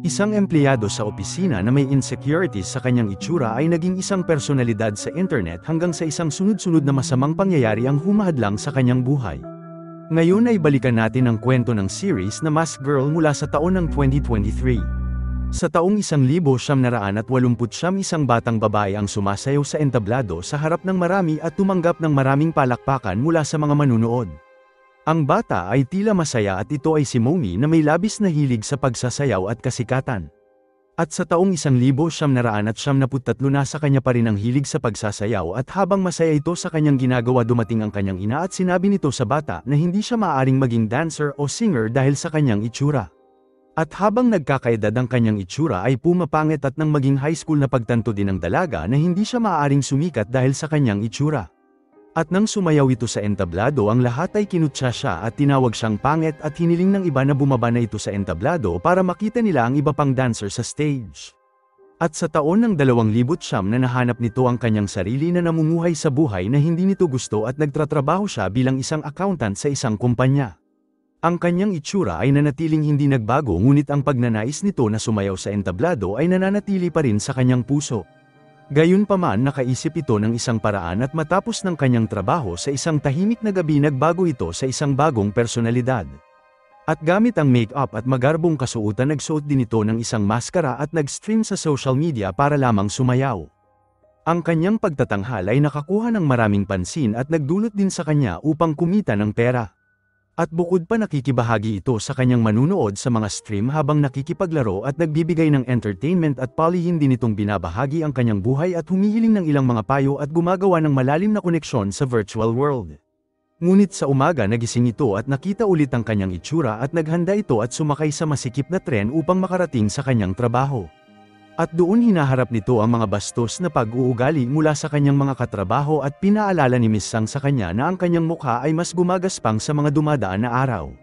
Isang empleyado sa opisina na may insecurities sa kanyang itsura ay naging isang personalidad sa internet hanggang sa isang sunod-sunod na masamang pangyayari ang humahadlang sa kanyang buhay. Ngayon ay balikan natin ang kwento ng series na Mask Girl mula sa taon ng 2023. Sa taong 1989, isang batang babae ang sumasayaw sa entablado sa harap ng marami at tumanggap ng maraming palakpakan mula sa mga manunood. Ang bata ay tila masaya at ito ay si Momi na may labis na hilig sa pagsasayaw at kasikatan. At sa taong 1993 nasa kanya pa rin ang hilig sa pagsasayaw at habang masaya ito sa kanyang ginagawa dumating ang kanyang ina at sinabi nito sa bata na hindi siya maaaring maging dancer o singer dahil sa kanyang itsura. At habang nagkakaedad ang kanyang itsura ay pumapangit at nang maging high school na pagtanto din ng dalaga na hindi siya maaaring sumikat dahil sa kanyang itsura. At nang sumayaw ito sa entablado ang lahat ay kinutya siya at tinawag siyang pangit at hiniling ng iba na bumaba na ito sa entablado para makita nila ang iba pang dancer sa stage. At sa taon ng 2009 na nahanap nito ang kanyang sarili na namumuhay sa buhay na hindi nito gusto at nagtratrabaho siya bilang isang accountant sa isang kumpanya. Ang kanyang itsura ay nanatiling hindi nagbago ngunit ang pagnanais nito na sumayaw sa entablado ay nananatili pa rin sa kanyang puso. Gayunpaman nakaisip ito ng isang paraan at matapos ng kanyang trabaho sa isang tahimik na gabi nagbago ito sa isang bagong personalidad. At gamit ang make-up at magarbong kasuotan nagsuot din ito ng isang maskara at nag-stream sa social media para lamang sumayaw. Ang kanyang pagtatanghal ay nakakuha ng maraming pansin at nagdulot din sa kanya upang kumita ng pera. At bukod pa nakikibahagi ito sa kanyang manunood sa mga stream habang nakikipaglaro at nagbibigay ng entertainment at palihin din itong binabahagi ang kanyang buhay at humihiling ng ilang mga payo at gumagawa ng malalim na koneksyon sa virtual world. Ngunit sa umaga nagising ito at nakita ulit ang kanyang itsura at naghanda ito at sumakay sa masikip na tren upang makarating sa kanyang trabaho. At doon hinaharap nito ang mga bastos na pag-uugali mula sa kanyang mga katrabaho at pinaalala ni Miss Sang sa kanya na ang kanyang mukha ay mas gumagaspang sa mga dumadaan na araw.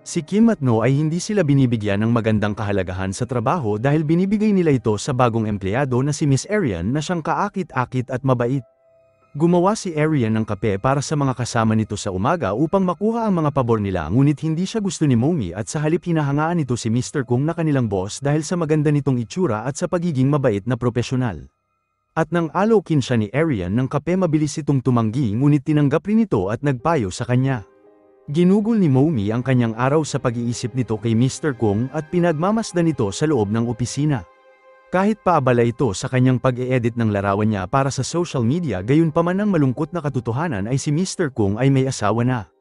Si Kim at No ay hindi sila binibigyan ng magandang kahalagahan sa trabaho dahil binibigay nila ito sa bagong empleyado na si Miss Arian na siyang kaakit-akit at mabait. Gumawa si Arian ng kape para sa mga kasama nito sa umaga upang makuha ang mga pabor nila ngunit hindi siya gusto ni Momi at sa halip hinahangaan nito si Mr. Kung na kanilang boss dahil sa maganda nitong itsura at sa pagiging mabait na propesyonal. At nang alokin siya ni Arian ng kape mabilis itong tumanggi ngunit tinanggap rin ito at nagpayo sa kanya. Ginugol ni Momi ang kanyang araw sa pag-iisip nito kay Mr. Kung at pinagmamasdan nito sa loob ng opisina. Kahit paabala ito sa kanyang pag-e-edit ng larawan niya para sa social media gayunpaman ang malungkot na katotohanan ay si Mr. Kung ay may asawa na.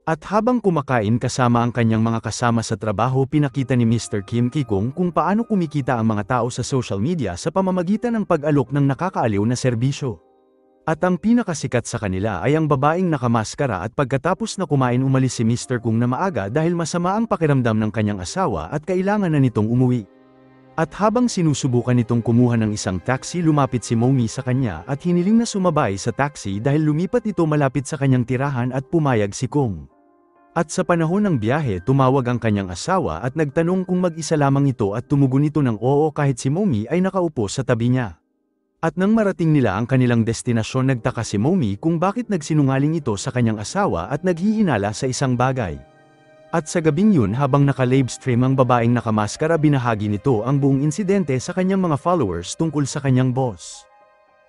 At habang kumakain kasama ang kanyang mga kasama sa trabaho pinakita ni Mr. Kim Ki-kung kung paano kumikita ang mga tao sa social media sa pamamagitan ng pag-alok ng nakakaaliw na serbisyo. At ang pinakasikat sa kanila ay ang babaeng nakamaskara at pagkatapos na kumain umalis si Mr. Kung na maaga dahil masama ang pakiramdam ng kanyang asawa at kailangan na nitong umuwi. At habang sinusubukan nitong kumuha ng isang taxi lumapit si Momi sa kanya at hiniling na sumabay sa taxi dahil lumipat ito malapit sa kanyang tirahan at pumayag si Kung. At sa panahon ng biyahe tumawag ang kanyang asawa at nagtanong kung mag-isa lamang ito at tumugon ito ng oo kahit si Momi ay nakaupo sa tabi niya. At nang marating nila ang kanilang destinasyon nagtaka si Momi kung bakit nagsinungaling ito sa kanyang asawa at naghihinala sa isang bagay. At sa gabing yun habang naka-livestream ang babaeng nakamaskara binahagi nito ang buong insidente sa kanyang mga followers tungkol sa kanyang boss.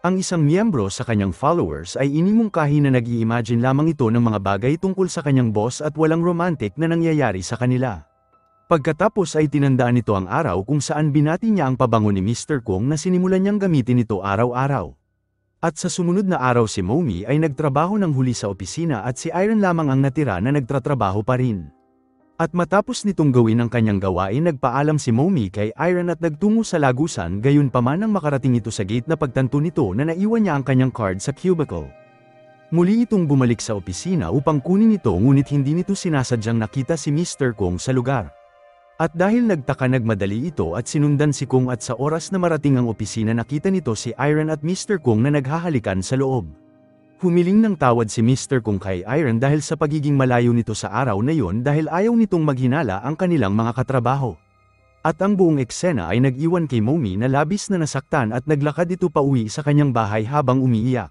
Ang isang miyembro sa kanyang followers ay inimungkahi na nag-i-imagine lamang ito ng mga bagay tungkol sa kanyang boss at walang romantic na nangyayari sa kanila. Pagkatapos ay tinandaan nito ang araw kung saan binati niya ang pabango ni Mr. Kung na sinimulan niyang gamitin ito araw-araw. At sa sumunod na araw si Momi ay nagtrabaho ng huli sa opisina at si Iron lamang ang natira na nagtratrabaho pa rin. At matapos nitong gawin ang kanyang gawain nagpaalam si Momi kay Iron at nagtungo sa lagusan gayunpaman nang makarating ito sa gate na pagtanto nito na naiwan niya ang kanyang card sa cubicle. Muli itong bumalik sa opisina upang kunin ito ngunit hindi nito sinasadyang nakita si Mr. Kung sa lugar. At dahil nagtaka nagmadali ito at sinundan si Kung at sa oras na marating ang opisina nakita nito si Iron at Mr. Kung na naghahalikan sa loob. Humiling ng tawad si Mr. Kung kay Iron dahil sa pagiging malayo nito sa araw na yon dahil ayaw nitong maghinala ang kanilang mga katrabaho. At ang buong eksena ay nag-iwan kay Momi na labis na nasaktan at naglakad ito pauwi sa kanyang bahay habang umiiyak.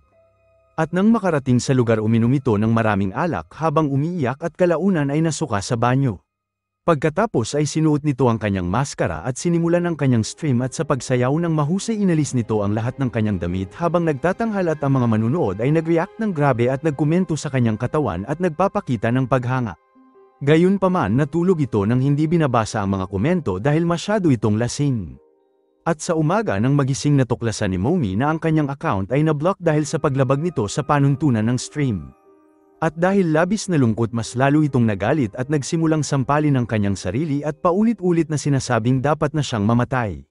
At nang makarating sa lugar uminom ito ng maraming alak habang umiiyak at kalaunan ay nasuka sa banyo. Pagkatapos ay sinuot nito ang kanyang maskara at sinimulan ang kanyang stream at sa pagsayaw ng mahusay inalis nito ang lahat ng kanyang damit habang nagtatanghal at ang mga manunood ay nag-react ng grabe at nagkomento sa kanyang katawan at nagpapakita ng paghanga. Gayunpaman natulog ito nang hindi binabasa ang mga komento dahil masyado itong lasing. At sa umaga nang magising natuklasan ni Momi na ang kanyang account ay na-block dahil sa paglabag nito sa panuntunan ng stream. At dahil labis na lungkot mas lalo itong nagalit at nagsimulang sampalin ang kanyang sarili at paulit-ulit na sinasabing dapat na siyang mamatay.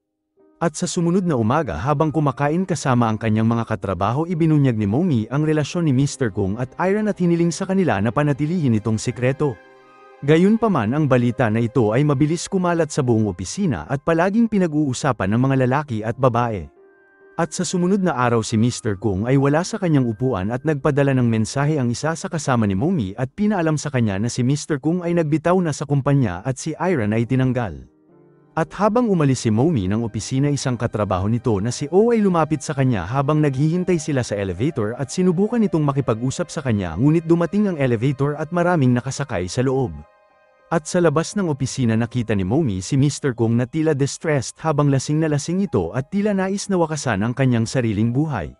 At sa sumunod na umaga habang kumakain kasama ang kanyang mga katrabaho ibinunyag ni Momi ang relasyon ni Mr. Kung at Iron at hiniling sa kanila na panatilihin itong sikreto. Gayunpaman ang balita na ito ay mabilis kumalat sa buong opisina at palaging pinag-uusapan ng mga lalaki at babae. At sa sumunod na araw si Mr. Kung ay wala sa kanyang upuan at nagpadala ng mensahe ang isa sa kasama ni Momi at pinaalam sa kanya na si Mr. Kung ay nagbitaw na sa kumpanya at si Iron ay tinanggal. At habang umalis si Momi ng opisina isang katrabaho nito na si O ay lumapit sa kanya habang naghihintay sila sa elevator at sinubukan nitong makipag-usap sa kanya ngunit dumating ang elevator at maraming nakasakay sa loob. At sa labas ng opisina nakita ni Momi si Mr. Kung na tila distressed habang lasing na lasing ito at tila nais na wakasan ang kanyang sariling buhay.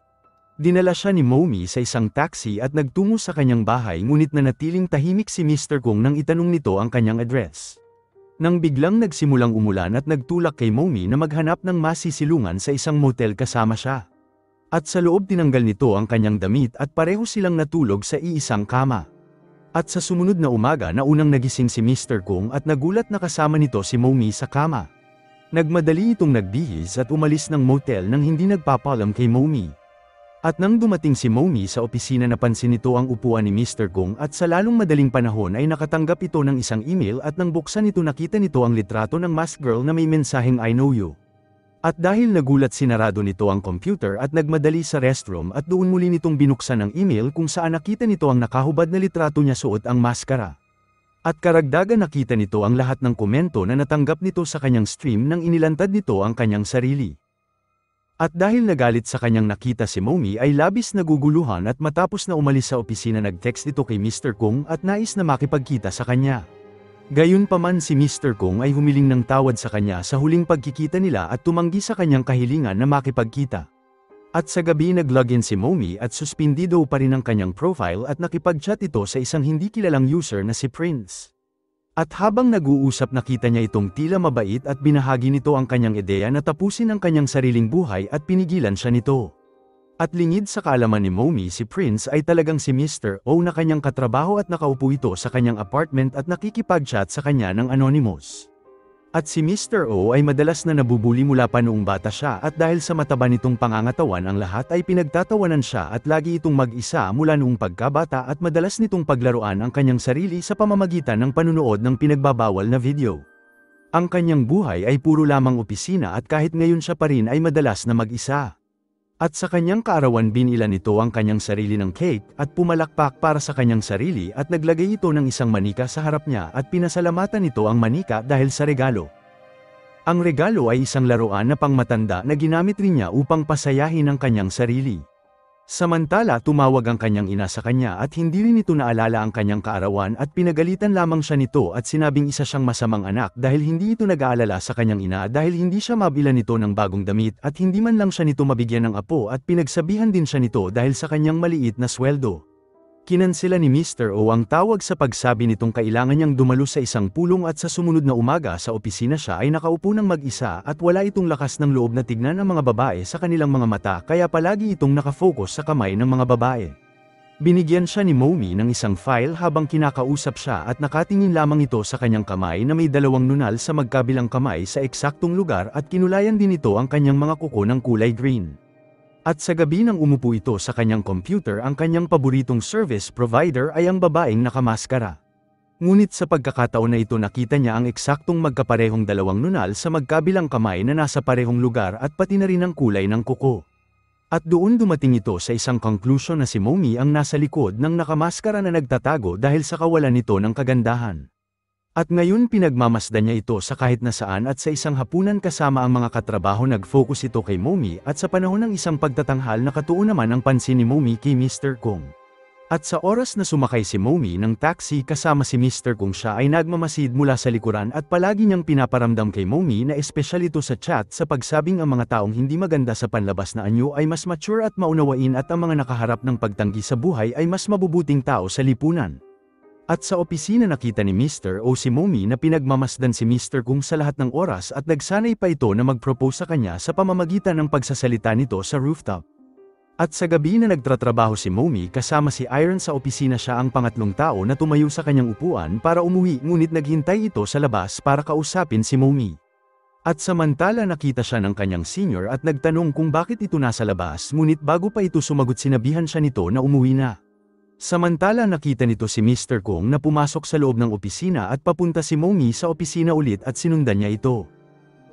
Dinala siya ni Momi sa isang taxi at nagtungo sa kanyang bahay ngunit nanatiling tahimik si Mr. Kung nang itanong nito ang kanyang address. Nang biglang nagsimulang umulan at nagtulak kay Momi na maghanap ng masisilungan sa isang motel kasama siya. At sa loob tinanggal nito ang kanyang damit at pareho silang natulog sa iisang kama. At sa sumunod na umaga naunang nagising si Mr. Kung at nagulat na kasama nito si Momi sa kama. Nagmadali itong nagbihis at umalis ng motel nang hindi nagpapalam kay Momi. At nang dumating si Momi sa opisina napansin nito ang upuan ni Mr. Kung at sa lalong madaling panahon ay nakatanggap ito ng isang email at nang buksan ito nakita nito ang litrato ng masked girl na may mensaheng I know you. At dahil nagulat sinarado nito ang computer at nagmadali sa restroom at doon muli nitong binuksan ang email kung saan nakita nito ang nakahubad na litrato niya suot ang maskara. At karagdagan nakita nito ang lahat ng komento na natanggap nito sa kanyang stream nang inilantad nito ang kanyang sarili. At dahil nagalit sa kanyang nakita si Momi ay labis naguguluhan at matapos na umalis sa opisina nag-text ito kay Mr. Kung at nais na makipagkita sa kanya. Gayunpaman si Mr. Kung ay humiling ng tawad sa kanya sa huling pagkikita nila at tumanggi sa kanyang kahilingan na makipagkita. At sa gabi nag-login si Momi at suspindido pa rin ang kanyang profile at nakipag-chat ito sa isang hindi kilalang user na si Prince. At habang nag-uusap nakita niya itong tila mabait at binahagi nito ang kanyang ideya na tapusin ang kanyang sariling buhay at pinigilan siya nito. At lingid sa kaalaman ni Momi si Prince ay talagang si Mr. O na kanyang katrabaho at nakaupo ito sa kanyang apartment at nakikipag-chat sa kanya ng anonymous. At si Mr. O ay madalas na nabubuli mula pa noong bata siya at dahil sa mataba nitong pangangatawan ang lahat ay pinagtatawanan siya at lagi itong mag-isa mula noong pagkabata at madalas nitong paglaruan ang kanyang sarili sa pamamagitan ng panunood ng pinagbabawal na video. Ang kanyang buhay ay puro lamang opisina at kahit ngayon siya pa rin ay madalas na mag-isa. At sa kanyang kaarawan binilan nito ang kanyang sarili ng cake at pumalakpak para sa kanyang sarili at naglagay ito ng isang manika sa harap niya at pinasalamatan nito ang manika dahil sa regalo. Ang regalo ay isang laruan na pangmatanda na ginamit rin niya upang pasayahin ang kanyang sarili. Samantala tumawag ang kanyang ina sa kanya at hindi rin ito naalala ang kanyang kaarawan at pinagalitan lamang siya nito at sinabing isa siyang masamang anak dahil hindi ito nag-aalala sa kanyang ina dahil hindi siya mabilan nito ng bagong damit at hindi man lang siya nito mabigyan ng apo at pinagsabihan din siya nito dahil sa kanyang maliit na sweldo. Kinansela ni Mr. O ang tawag sa pagsabi nitong kailangan niyang dumalo sa isang pulong at sa sumunod na umaga sa opisina siya ay nakaupo ng mag-isa at wala itong lakas ng loob na tignan ang mga babae sa kanilang mga mata kaya palagi itong nakafocus sa kamay ng mga babae. Binigyan siya ni Momi ng isang file habang kinakausap siya at nakatingin lamang ito sa kanyang kamay na may dalawang nunal sa magkabilang kamay sa eksaktong lugar at kinulayan din ito ang kanyang mga kuko ng kulay green. At sa gabi nang umupo ito sa kanyang computer ang kanyang paboritong service provider ay ang babaeng nakamaskara. Ngunit sa pagkakataon na ito nakita niya ang eksaktong magkaparehong dalawang nunal sa magkabilang kamay na nasa parehong lugar at pati na rin ang kulay ng kuko. At doon dumating ito sa isang conclusion na si Momi ang nasa likod ng nakamaskara na nagtatago dahil sa kawalan nito ng kagandahan. At ngayon pinagmamasdan niya ito sa kahit nasaan at sa isang hapunan kasama ang mga katrabaho nag-focus ito kay Momi at sa panahon ng isang pagtatanghal nakatuon naman ang pansin ni Momi kay Mr. Kung. At sa oras na sumakay si Momi ng taxi kasama si Mr. Kung, siya ay nagmamasid mula sa likuran at palagi niyang pinaparamdam kay Momi na espesyal ito sa chat sa pagsabing ang mga taong hindi maganda sa panlabas na anyo ay mas mature at maunawain at ang mga nakaharap ng pagtanggi sa buhay ay mas mabubuting tao sa lipunan. At sa opisina nakita ni Mr. O si Momi na pinagmamasdan si Mr. Kung sa lahat ng oras at nagsanay pa ito na mag-propose sa kanya sa pamamagitan ng pagsasalita nito sa rooftop. At sa gabi na nagtratrabaho si Momi kasama si Iron sa opisina, siya ang pangatlong tao na tumayo sa kanyang upuan para umuwi, ngunit naghintay ito sa labas para kausapin si Momi. At samantala nakita siya ng kanyang senior at nagtanong kung bakit ito nasa labas, ngunit bago pa ito sumagot sinabihan siya nito na umuwi na. Samantala nakita nito si Mr. Kung na pumasok sa loob ng opisina at papunta si Momi sa opisina ulit at sinundan niya ito.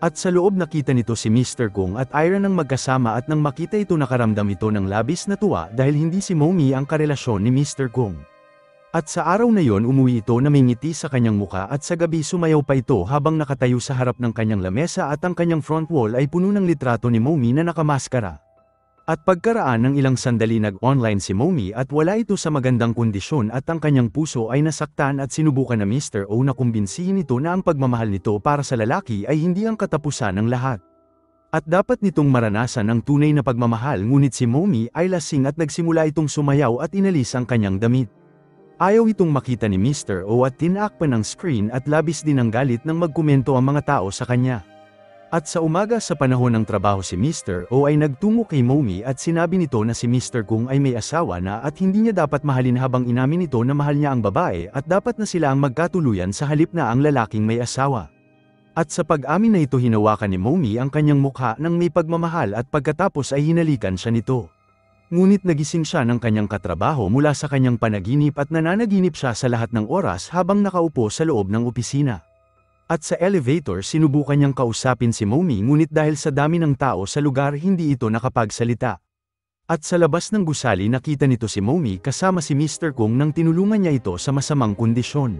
At sa loob nakita nito si Mr. Kung at Iron ang magkasama at nang makita ito nakaramdam ito ng labis na tuwa dahil hindi si Momi ang karelasyon ni Mr. Kung. At sa araw na yon umuwi ito na may ngiti sa kanyang muka at sa gabi sumayaw pa ito habang nakatayo sa harap ng kanyang lamesa at ang kanyang front wall ay puno ng litrato ni Momi na nakamaskara. At pagkaraan ng ilang sandali nag-online si Momi at wala ito sa magandang kondisyon at ang kanyang puso ay nasaktan at sinubukan na Mr. O na kumbinsihin ito na ang pagmamahal nito para sa lalaki ay hindi ang katapusan ng lahat. At dapat nitong maranasan ang tunay na pagmamahal, ngunit si Momi ay lasing at nagsimula itong sumayaw at inalis ang kanyang damit. Ayaw itong makita ni Mr. O at tinakpan ng screen at labis din ang galit nang magkomento ang mga tao sa kanya. At sa umaga sa panahon ng trabaho si Mr. O ay nagtungo kay Momi at sinabi nito na si Mr. Kung ay may asawa na at hindi niya dapat mahalin, habang inamin nito na mahal niya ang babae at dapat na sila ang magkatuluyan sa halip na ang lalaking may asawa. At sa pag-amin na ito hinawakan ni Momi ang kanyang mukha ng may pagmamahal at pagkatapos ay hinalikan siya nito. Ngunit nagising siya ng kanyang katrabaho mula sa kanyang panaginip at nananaginip siya sa lahat ng oras habang nakaupo sa loob ng opisina. At sa elevator sinubukan niyang kausapin si Momi, ngunit dahil sa dami ng tao sa lugar hindi ito nakapagsalita. At sa labas ng gusali nakita nito si Momi kasama si Mr. Kung nang tinulungan niya ito sa masamang kondisyon.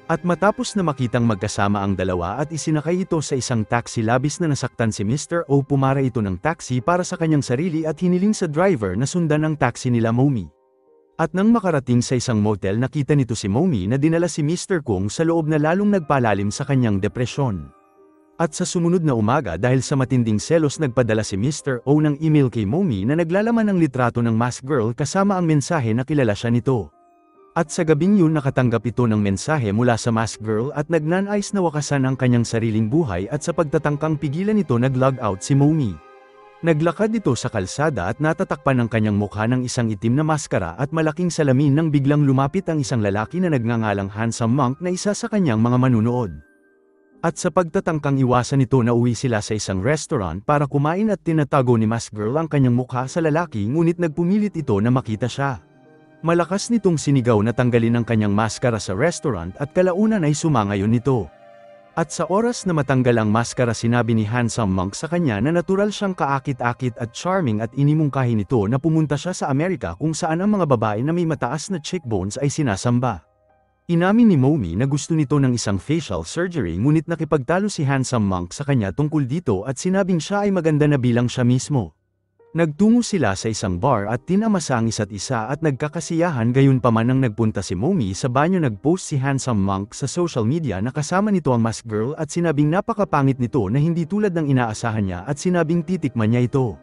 At matapos na makitang magkasama ang dalawa at isinakay ito sa isang taxi, labis na nasaktan si Mr. O, pumara ito ng taxi para sa kanyang sarili at hiniling sa driver na sundan ang taxi nila Momi. At nang makarating sa isang motel nakita nito si Momi na dinala si Mr. Kung sa loob na lalong nagpalalim sa kanyang depresyon. At sa sumunod na umaga dahil sa matinding selos nagpadala si Mr. O ng email kay Momi na naglalaman ng litrato ng mask girl kasama ang mensahe na kilala siya nito. At sa gabing yun nakatanggap ito ng mensahe mula sa mask girl at nagnanais na wakasan ang kanyang sariling buhay at sa pagtatangkang pigilan ito nag-log out si Momi. Naglakad ito sa kalsada at natatakpan ng kanyang mukha ng isang itim na maskara at malaking salamin nang biglang lumapit ang isang lalaki na nagngangalang Handsome Monk na isa sa kanyang mga manunood. At sa pagtatangkang iwasan ito nauwi sila sa isang restaurant para kumain at tinatago ni mask girl ang kanyang mukha sa lalaki, ngunit nagpumilit ito na makita siya. Malakas nitong sinigaw na tanggalin ang kanyang maskara sa restaurant at kalaunan ay sumangayon nito. At sa oras na matanggal ang maskara sinabi ni Handsome Monk sa kanya na natural siyang kaakit-akit at charming at inimungkahi nito na pumunta siya sa Amerika kung saan ang mga babae na may mataas na cheekbones ay sinasamba. Inamin ni Momi na gusto nito ng isang facial surgery, ngunit nakipagtalo si Handsome Monk sa kanya tungkol dito at sinabing siya ay maganda na bilang siya mismo. Nagtungo sila sa isang bar at tinamasa ang isa't isa at nagkakasiyahan, gayunpaman nang nagpunta si Momi sa banyo nagpost si Handsome Monk sa social media na kasama nito ang mask girl at sinabing napakapangit nito na hindi tulad ng inaasahan niya at sinabing titikman niya ito.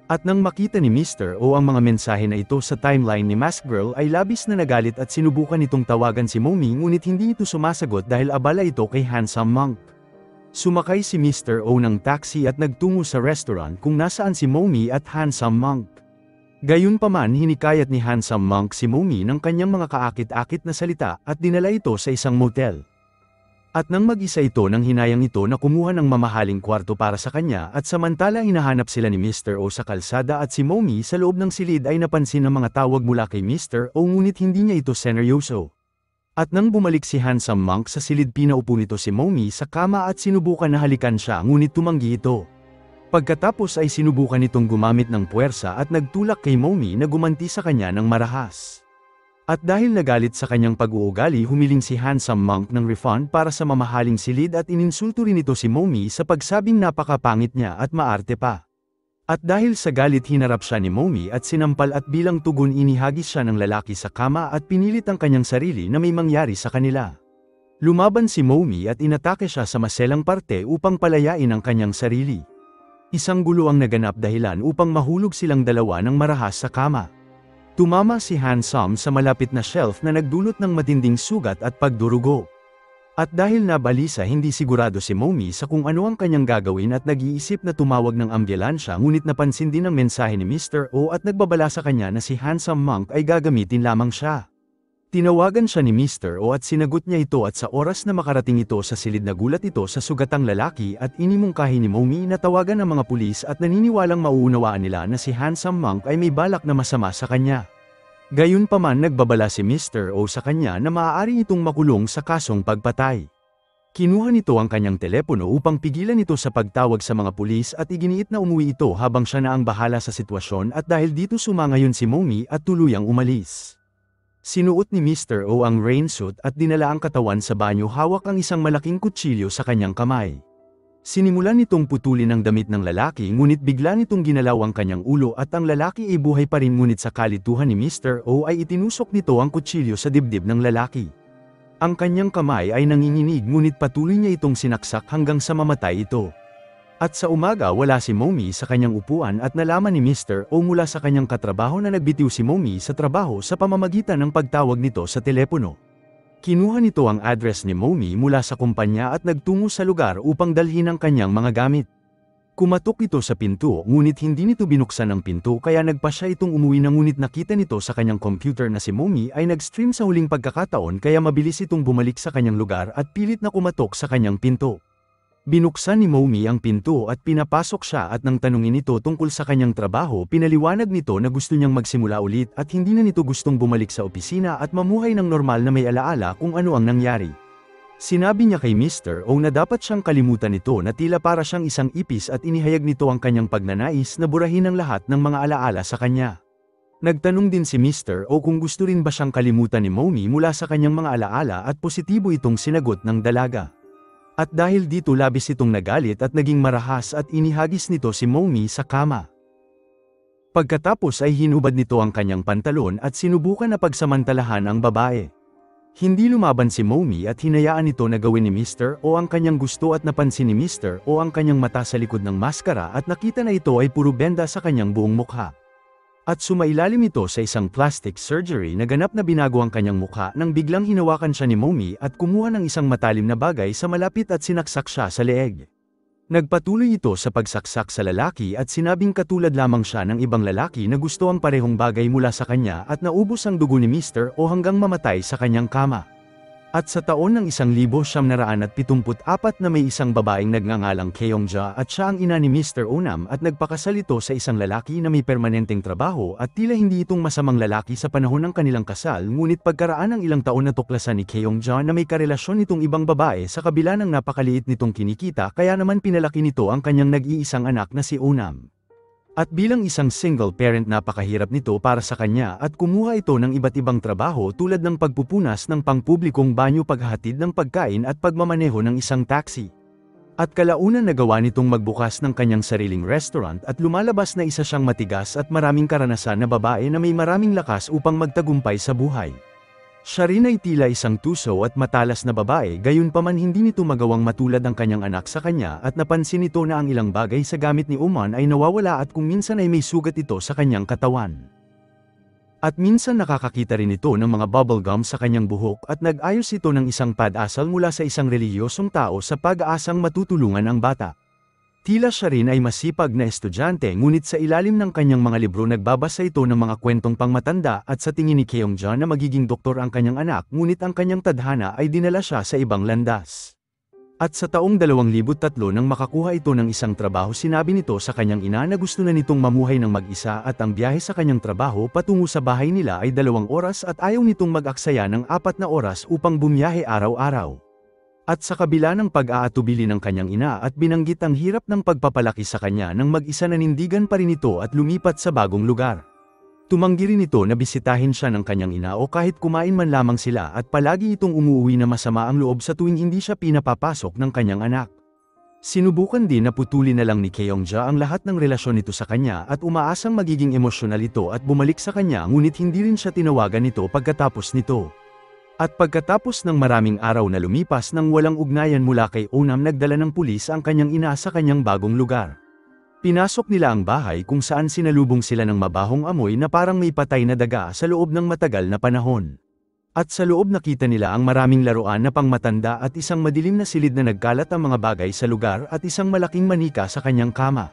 At nang makita ni Mr. O ang mga mensahe na ito sa timeline ni mask girl ay labis na nagalit at sinubukan nitong tawagan si Momi, ngunit hindi ito sumasagot dahil abala ito kay Handsome Monk. Sumakay si Mr. O ng taxi at nagtungo sa restaurant kung nasaan si Momi at Handsome Monk. Gayunpaman hinikayat ni Handsome Monk si Momi ng kanyang mga kaakit-akit na salita at dinala ito sa isang motel. At nang mag-isa ito nang hinayang ito na kumuha ng mamahaling kwarto para sa kanya at samantala hinahanap sila ni Mr. O sa kalsada at si Momi sa loob ng silid ay napansin ng mga tawag mula kay Mr. O, ngunit hindi niya ito seneryoso. At nang bumalik si Handsome Monk sa silid pinaupo nito si Momi sa kama at sinubukan na halikan siya, ngunit tumanggi ito. Pagkatapos ay sinubukan nitong gumamit ng puwersa at nagtulak kay Momi na gumanti sa kanya ng marahas. At dahil nagalit sa kanyang pag-uugali humiling si Handsome Monk ng refund para sa mamahaling silid at ininsulto rin ito si Momi sa pagsabing napakapangit niya at maarte pa. At dahil sa galit hinarap siya ni Momi at sinampal at bilang tugon inihagis siya ng lalaki sa kama at pinilit ang kanyang sarili na may mangyari sa kanila. Lumaban si Momi at inatake siya sa maselang parte upang palayain ang kanyang sarili. Isang gulo ang naganap dahilan upang mahulog silang dalawa ng marahas sa kama. Tumama si Handsome sa malapit na shelf na nagdulot ng matinding sugat at pagdurugo. At dahil nabalisa hindi sigurado si Momi sa kung ano ang kanyang gagawin at nag-iisip na tumawag ng ambulansya ngunit napansin din ang mensahe ni Mr. O at nagbabala sa kanya na si Handsome Monk ay gagamitin lamang siya. Tinawagan siya ni Mr. O at sinagot niya ito at sa oras na makarating ito sa silid nagulat ito sa sugatang lalaki at inimungkahi ni Momi na tawagan ang mga pulis at naniniwalang mauunawaan nila na si Handsome Monk ay may balak na masama sa kanya. Gayunpaman nagbabala si Mr. O sa kanya na maaari itong makulong sa kasong pagpatay. Kinuha nito ang kanyang telepono upang pigilan ito sa pagtawag sa mga pulis at iginiit na umuwi ito habang siya na ang bahala sa sitwasyon at dahil dito sumangayon si Momi at tuluyang umalis. Sinuot ni Mr. O ang rainsuit at dinala ang katawan sa banyo hawak ang isang malaking kutsilyo sa kanyang kamay. Sinimulan nitong putulin ang damit ng lalaki ngunit bigla nitong ginalaw ang kanyang ulo at ang lalaki ay buhay pa rin ngunit sa kalituhan ni Mr. O ay itinusok nito ang kutsilyo sa dibdib ng lalaki. Ang kanyang kamay ay nanginginig ngunit patuloy niya itong sinaksak hanggang sa mamatay ito. At sa umaga wala si Momi sa kanyang upuan at nalaman ni Mr. O mula sa kanyang katrabaho na nagbitiw si Momi sa trabaho sa pamamagitan ng pagtawag nito sa telepono. Kinuha nito ang address ni Momi mula sa kumpanya at nagtungo sa lugar upang dalhin ang kanyang mga gamit. Kumatok ito sa pinto ngunit hindi nito binuksan ang pinto kaya nagpa siya itong umuwi na ngunit nakita nito sa kanyang computer na si Momi ay nag-stream sa huling pagkakataon kaya mabilis itong bumalik sa kanyang lugar at pilit na kumatok sa kanyang pinto. Binuksan ni Momi ang pinto at pinapasok siya at nang tanungin ito tungkol sa kanyang trabaho pinaliwanag nito na gusto niyang magsimula ulit at hindi na nito gustong bumalik sa opisina at mamuhay ng normal na may alaala kung ano ang nangyari. Sinabi niya kay Mr. O na dapat siyang kalimutan nito na tila para siyang isang ipis at inihayag nito ang kanyang pagnanais na burahin ang lahat ng mga alaala sa kanya. Nagtanong din si Mr. O kung gusto rin ba siyang kalimutan ni Momi mula sa kanyang mga alaala at positibo itong sinagot ng dalaga. At dahil dito labis itong nagalit at naging marahas at inihagis nito si Momi sa kama. Pagkatapos ay hinubad nito ang kanyang pantalon at sinubukan na pagsamantalahan ang babae. Hindi lumaban si Momi at hinayaan ito na gawin ni Mr. O ang kanyang gusto at napansin ni Mr. O ang kanyang mata sa likod ng maskara at nakita na ito ay puro benda sa kanyang buong mukha. At sumailalim ito sa isang plastic surgery na ganap na binago ang kanyang mukha nang biglang hinawakan siya ni Momi at kumuha ng isang matalim na bagay sa malapit at sinaksak siya sa leeg. Nagpatuloy ito sa pagsaksak sa lalaki at sinabing katulad lamang siya ng ibang lalaki na gusto ang parehong bagay mula sa kanya at naubos ang dugo ni Mr. O hanggang mamatay sa kanyang kama. At sa taon ng 1974 na may isang babaeng nagngangalang Keongja at siya ang ina ni Mr. Onam at nagpakasal ito sa isang lalaki na may permanenteng trabaho at tila hindi itong masamang lalaki sa panahon ng kanilang kasal ngunit pagkaraan ng ilang taon natuklasan ni Keongja na may karelasyon nitong ibang babae sa kabila ng napakaliit nitong kinikita kaya naman pinalaki nito ang kanyang nag-iisang anak na si Onam. At bilang isang single parent napakahirap nito para sa kanya at kumuha ito ng iba't ibang trabaho tulad ng pagpupunas ng pangpublikong banyo paghahatid ng pagkain at pagmamaneho ng isang taxi. At kalaunan nagawa nitong magbukas ng kanyang sariling restaurant at lumalabas na isa siyang matigas at maraming karanasan na babae na may maraming lakas upang magtagumpay sa buhay. Siya rin ay tila isang tuso at matalas na babae gayunpaman hindi nito magawang matulad ang kanyang anak sa kanya at napansin nito na ang ilang bagay sa gamit ni Oman ay nawawala at kung minsan ay may sugat ito sa kanyang katawan. At minsan nakakakita rin ito ng mga bubble gum sa kanyang buhok at nag-ayos ito ng isang pad-asal mula sa isang relihiyosong tao sa pag-aasang matutulungan ang bata. Tila siya rin ay masipag na estudyante ngunit sa ilalim ng kanyang mga libro nagbabasa ito ng mga kwentong pangmatanda at sa tingin ni Keongja na magiging doktor ang kanyang anak ngunit ang kanyang tadhana ay dinala siya sa ibang landas. At sa taong 2003 nang makakuha ito ng isang trabaho sinabi nito sa kanyang ina na gusto na nitong mamuhay ng mag-isa at ang biyahe sa kanyang trabaho patungo sa bahay nila ay 2 oras at ayaw nitong mag-aksaya ng 4 na oras upang bumiyahe araw-araw. At sa kabila ng pag-aatubili ng kanyang ina at binanggit ang hirap ng pagpapalaki sa kanya nang mag-isa nanindigan pa rin ito at lumipat sa bagong lugar. Tumanggi rin ito na bisitahin siya ng kanyang ina o kahit kumain man lamang sila at palagi itong umuuwi na masama ang loob sa tuwing hindi siya pinapapasok ng kanyang anak. Sinubukan din na putulin na lang ni Keongja ang lahat ng relasyon nito sa kanya at umaasang magiging emosyonal ito at bumalik sa kanya, ngunit hindi rin siya tinawagan nito pagkatapos nito. At pagkatapos ng maraming araw na lumipas nang walang ugnayan mula kay Onam, nagdala ng pulis ang kanyang ina sa kanyang bagong lugar. Pinasok nila ang bahay kung saan sinalubong sila ng mabahong amoy na parang may patay na daga sa loob ng matagal na panahon. At sa loob nakita nila ang maraming laruan na pangmatanda at isang madilim na silid na nagkalat ang mga bagay sa lugar at isang malaking manika sa kanyang kama.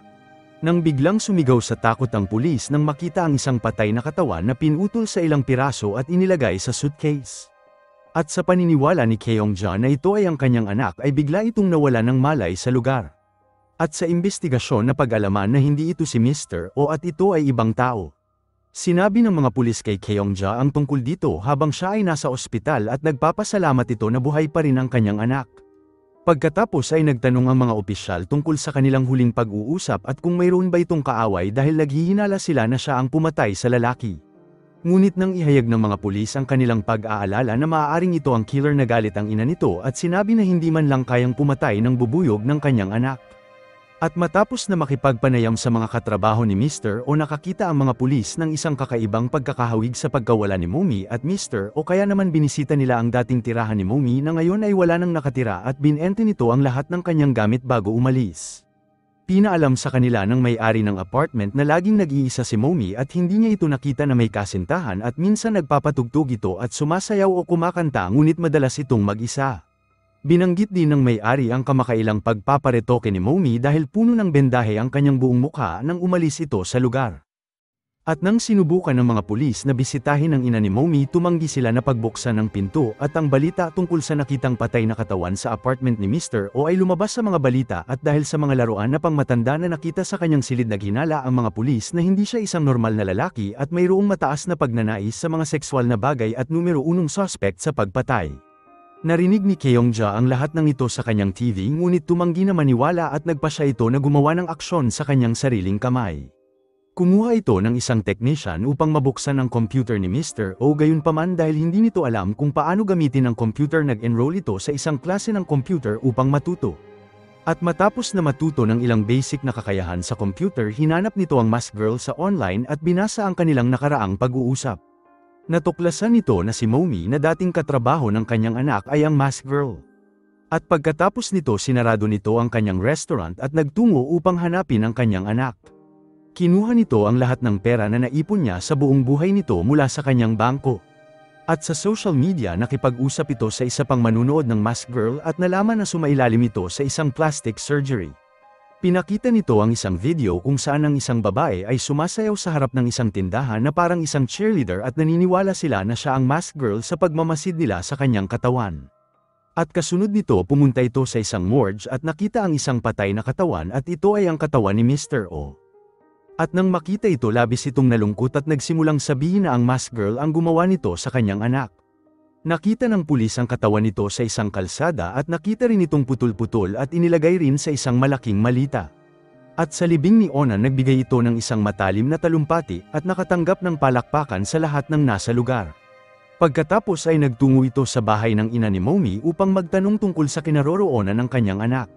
Nang biglang sumigaw sa takot ang pulis nang makita ang isang patay na katawan na pinutol sa ilang piraso at inilagay sa suitcase. At sa paniniwala ni Keongja na ito ay ang kanyang anak, ay bigla itong nawala ng malay sa lugar. At sa imbestigasyon na pag-alaman na hindi ito si Mr. O at ito ay ibang tao. Sinabi ng mga pulis kay Keongja ang tungkol dito habang siya ay nasa ospital at nagpapasalamat ito na buhay pa rin ang kanyang anak. Pagkatapos ay nagtanong ang mga opisyal tungkol sa kanilang huling pag-uusap at kung mayroon ba itong kaaway dahil naghihinala sila na siya ang pumatay sa lalaki. Ngunit nang ihayag ng mga pulis ang kanilang pag-aalala na maaaring ito ang killer, nagalit ang ina nito at sinabi na hindi man lang kayang pumatay ng bubuyog ng kanyang anak. At matapos na makipagpanayam sa mga katrabaho ni Mr. O, nakakita ang mga pulis ng isang kakaibang pagkakahawig sa pagkawala ni Momi at Mr. O, kaya naman binisita nila ang dating tirahan ni Momi na ngayon ay wala nang nakatira at binente nito ang lahat ng kanyang gamit bago umalis. Pinaalam sa kanila ng may-ari ng apartment na laging nag-iisa si Momi at hindi niya ito nakita na may kasintahan at minsan nagpapatugtog ito at sumasayaw o kumakanta, ngunit madalas itong mag-isa. Binanggit din ng may-ari ang kamakailang pagpaparetoke ni Momi dahil puno ng bendahe ang kanyang buong mukha nang umalis ito sa lugar. At nang sinubukan ng mga pulis na bisitahin ang ina ni Momi, tumanggi sila na pagbuksan ng pinto at ang balita tungkol sa nakitang patay na katawan sa apartment ni Mr. O ay lumabas sa mga balita at dahil sa mga laruan na pangmatanda na nakita sa kanyang silid, naghinala ang mga pulis na hindi siya isang normal na lalaki at mayroong mataas na pagnanais sa mga sexual na bagay at numero 1 suspect sa pagpatay. Narinig ni Keongja ang lahat ng ito sa kanyang TV, ngunit tumanggi na maniwala at nagpa siya ito na gumawa ng aksyon sa kanyang sariling kamay. Kumuha ito ng isang technician upang mabuksan ang computer ni Mr. O, gayunpaman dahil hindi nito alam kung paano gamitin ang computer, nag-enroll ito sa isang klase ng computer upang matuto. At matapos na matuto ng ilang basic na kakayahan sa computer, hinanap nito ang mask girl sa online at binasa ang kanilang nakaraang pag-uusap. Natuklasan nito na si Momi na dating katrabaho ng kanyang anak ay ang mask girl. At pagkatapos nito, sinarado nito ang kanyang restaurant at nagtungo upang hanapin ang kanyang anak. Kinuha nito ang lahat ng pera na naipon niya sa buong buhay nito mula sa kanyang bangko. At sa social media, nakipag-usap ito sa isa pang manunood ng mask girl at nalaman na sumailalim ito sa isang plastic surgery. Pinakita nito ang isang video kung saan ang isang babae ay sumasayaw sa harap ng isang tindahan na parang isang cheerleader at naniniwala sila na siya ang mask girl sa pagmamasid nila sa kanyang katawan. At kasunod nito, pumunta ito sa isang morgue at nakita ang isang patay na katawan at ito ay ang katawan ni Mr. O. At nang makita ito, labis itong nalungkot at nagsimulang sabihin na ang mask girl ang gumawa nito sa kanyang anak. Nakita ng pulis ang katawan nito sa isang kalsada at nakita rin itong putol-putol at inilagay rin sa isang malaking malita. At sa libing ni Onan, nagbigay ito ng isang matalim na talumpati at nakatanggap ng palakpakan sa lahat ng nasa lugar. Pagkatapos ay nagtungo ito sa bahay ng ina ni Momi upang magtanong tungkol sa kinaroroonan ng kanyang anak.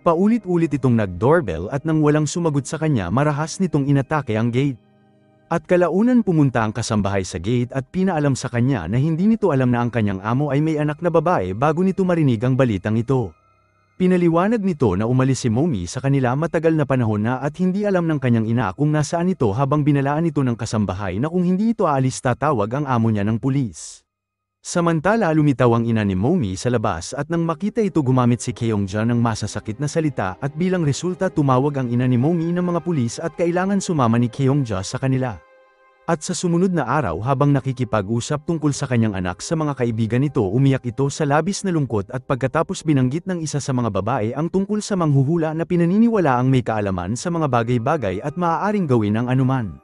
Paulit-ulit itong nag-doorbell at nang walang sumagot sa kanya, marahas nitong inatake ang gate. At kalaunan pumunta ang kasambahay sa gate at pinaalam sa kanya na hindi nito alam na ang kanyang amo ay may anak na babae bago nito marinig ang balitang ito. Pinaliwanag nito na umalis si Momi sa kanila matagal na panahon na at hindi alam ng kanyang ina kung nasaan ito, habang binalaan ito ng kasambahay na kung hindi ito aalis tatawag ang amo niya ng pulis. Samantala, lumitaw ang ina ni Momi sa labas at nang makita ito, gumamit si Keongja ng masasakit na salita at bilang resulta tumawag ang ina ni Momi ng mga pulis at kailangan sumama ni Keongja sa kanila. At sa sumunod na araw, habang nakikipag-usap tungkol sa kanyang anak sa mga kaibigan nito, umiyak ito sa labis na lungkot at pagkatapos binanggit ng isa sa mga babae ang tungkol sa manghuhula na pinaniniwala ang may kaalaman sa mga bagay-bagay at maaaring gawin ang anuman.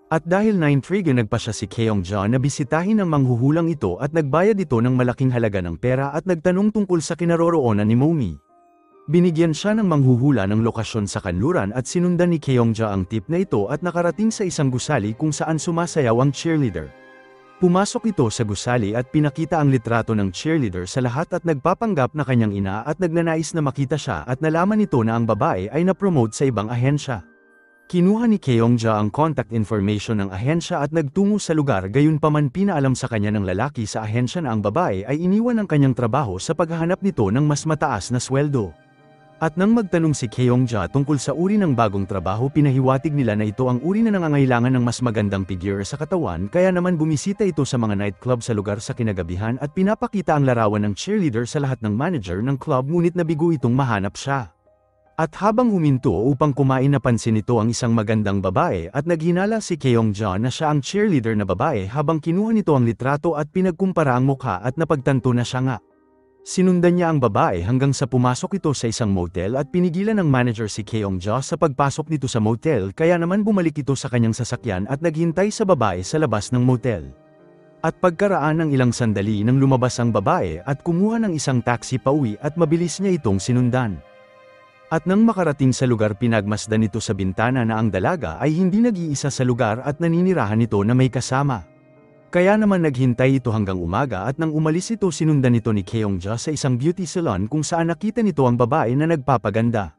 At dahil na-intrigue, nagpa siya si Keongja na bisitahin ang manghuhulang ito at nagbayad ito ng malaking halaga ng pera at nagtanong tungkol sa kinaroroonan ni Momi. Binigyan siya ng manghuhula ng lokasyon sa kanluran at sinundan ni Keongja ang tip na ito at nakarating sa isang gusali kung saan sumasayaw ang cheerleader. Pumasok ito sa gusali at pinakita ang litrato ng cheerleader sa lahat at nagpapanggap na kanyang ina at nagnanais na makita siya at nalaman nito na ang babae ay na-promote sa ibang ahensya. Kinuha ni Keongja ang contact information ng ahensya at nagtungo sa lugar, gayunpaman pinaalam sa kanya ng lalaki sa ahensya na ang babae ay iniwan ang kanyang trabaho sa paghahanap nito ng mas mataas na sweldo. At nang magtanong si Keongja tungkol sa uri ng bagong trabaho, pinahiwatig nila na ito ang uri na nangangailangan ng mas magandang figure sa katawan, kaya naman bumisita ito sa mga nightclub sa lugar sa kinagabihan at pinapakita ang larawan ng cheerleader sa lahat ng manager ng club, ngunit nabigo itong mahanap siya. At habang huminto upang kumain, napansin nito ang isang magandang babae at naghinala si Keongja na siya ang cheerleader na babae habang kinuha nito ang litrato at pinagkumpara ang mukha at napagtanto na siya nga. Sinundan niya ang babae hanggang sa pumasok ito sa isang motel at pinigilan ng manager si Keongja sa pagpasok nito sa motel, kaya naman bumalik ito sa kanyang sasakyan at naghintay sa babae sa labas ng motel. At pagkaraan ng ilang sandali nang lumabas ang babae at kumuha ng isang taxi pauwi at mabilis niya itong sinundan. At nang makarating sa lugar, pinagmasdan nito sa bintana na ang dalaga ay hindi nag-iisa sa lugar at naninirahan ito na may kasama. Kaya naman naghintay ito hanggang umaga at nang umalis ito, sinundan nito ni Keongja sa isang beauty salon kung saan nakita nito ang babae na nagpapaganda.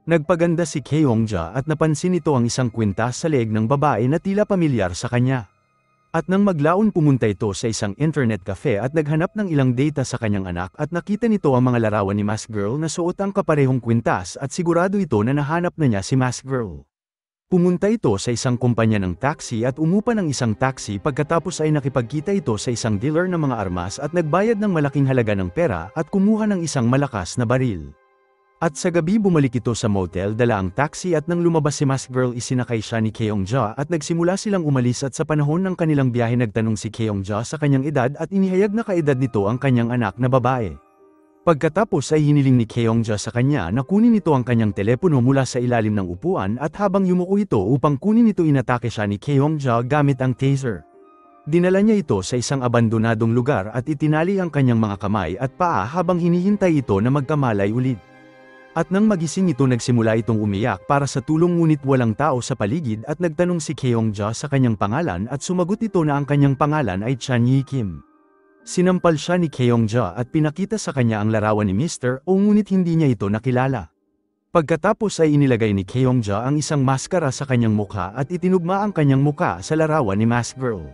Nagpaganda si Keongja at napansin nito ang isang kwintas sa leeg ng babae na tila pamilyar sa kanya. At nang maglaon, pumunta ito sa isang internet cafe at naghanap ng ilang data sa kanyang anak at nakita nito ang mga larawan ni Mask Girl na suot ang kaparehong kwintas at sigurado ito na nahanap na niya si Mask Girl. Pumunta ito sa isang kumpanya ng taxi at umupa ng isang taxi, pagkatapos ay nakipagkita ito sa isang dealer ng mga armas at nagbayad ng malaking halaga ng pera at kumuha ng isang malakas na baril. At sa gabi bumalik ito sa motel, dala ang taxi at nang lumabas si Mask Girl, isinakay siya ni Keongja at nagsimula silang umalis. At sa panahon ng kanilang biyahe nagtanong si Keongja sa kanyang edad at inihayag na kaedad nito ang kanyang anak na babae. Pagkatapos ay hiniling ni Keongja sa kanya na kunin ito ang kanyang telepono mula sa ilalim ng upuan at habang yumuko ito upang kunin ito, inatake siya ni Keongja gamit ang taser. Dinala niya ito sa isang abandonadong lugar at itinali ang kanyang mga kamay at paa habang hinihintay ito na magkamalay ulit. At nang magising ito, nagsimula itong umiyak para sa tulong, ngunit walang tao sa paligid at nagtanong si Keongja sa kanyang pangalan at sumagot ito na ang kanyang pangalan ay Chan Yi Kim. Sinampal siya ni Keongja at pinakita sa kanya ang larawan ni Mr. O, ngunit hindi niya ito nakilala. Pagkatapos ay inilagay ni Keongja ang isang maskara sa kanyang mukha at itinugma ang kanyang mukha sa larawan ni Mask Girl.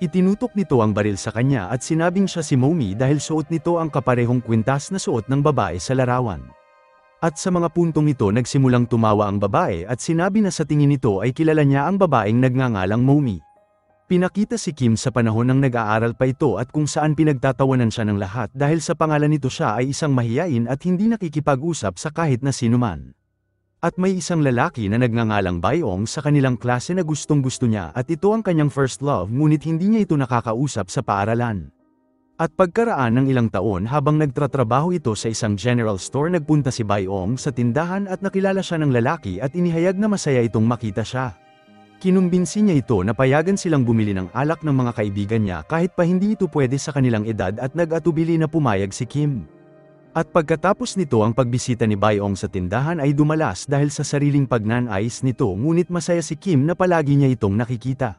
Itinutok nito ang baril sa kanya at sinabing siya si Momi dahil suot nito ang kaparehong kwintas na suot ng babae sa larawan. At sa mga puntong ito nagsimulang tumawa ang babae at sinabi na sa tingin nito ay kilala niya ang babaeng nagngangalang Momi. Pinakita si Kim sa panahon ng nag-aaral pa ito at kung saan pinagtatawanan siya ng lahat dahil sa pangalan nito siya ay isang mahiyain at hindi nakikipag-usap sa kahit na sinuman. At may isang lalaki na nagngangalang Bayong sa kanilang klase na gustong-gusto niya at ito ang kanyang first love, ngunit hindi niya ito nakakausap sa paaralan. At pagkaraan ng ilang taon habang nagtatrabaho ito sa isang general store, nagpunta si Bayong sa tindahan at nakilala siya ng lalaki at inihayag na masaya itong makita siya. Kinumbinsi niya ito na payagan silang bumili ng alak ng mga kaibigan niya kahit pa hindi ito pwede sa kanilang edad at nag-atubili na pumayag si Kim. At pagkatapos nito ang pagbisita ni Bayong sa tindahan ay dumalas dahil sa sariling pagnanais nito, ngunit masaya si Kim na palagi niya itong nakikita.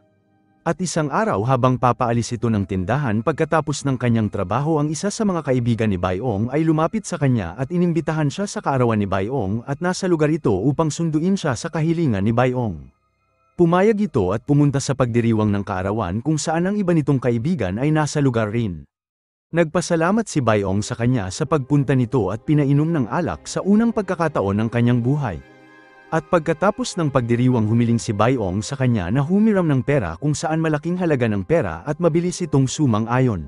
At isang araw habang papaalis ito ng tindahan pagkatapos ng kanyang trabaho, ang isa sa mga kaibigan ni Bayong ay lumapit sa kanya at inimbitahan siya sa kaarawan ni Bayong at nasa lugar ito upang sunduin siya sa kahilingan ni Bayong. Pumayag ito at pumunta sa pagdiriwang ng kaarawan kung saan ang iba nitong kaibigan ay nasa lugar rin. Nagpasalamat si Bayong sa kanya sa pagpunta nito at pinainom ng alak sa unang pagkakataon ng kanyang buhay. At pagkatapos ng pagdiriwang humiling si Bayong sa kanya na humiram ng pera kung saan malaking halaga ng pera at mabilis itong sumang-ayon.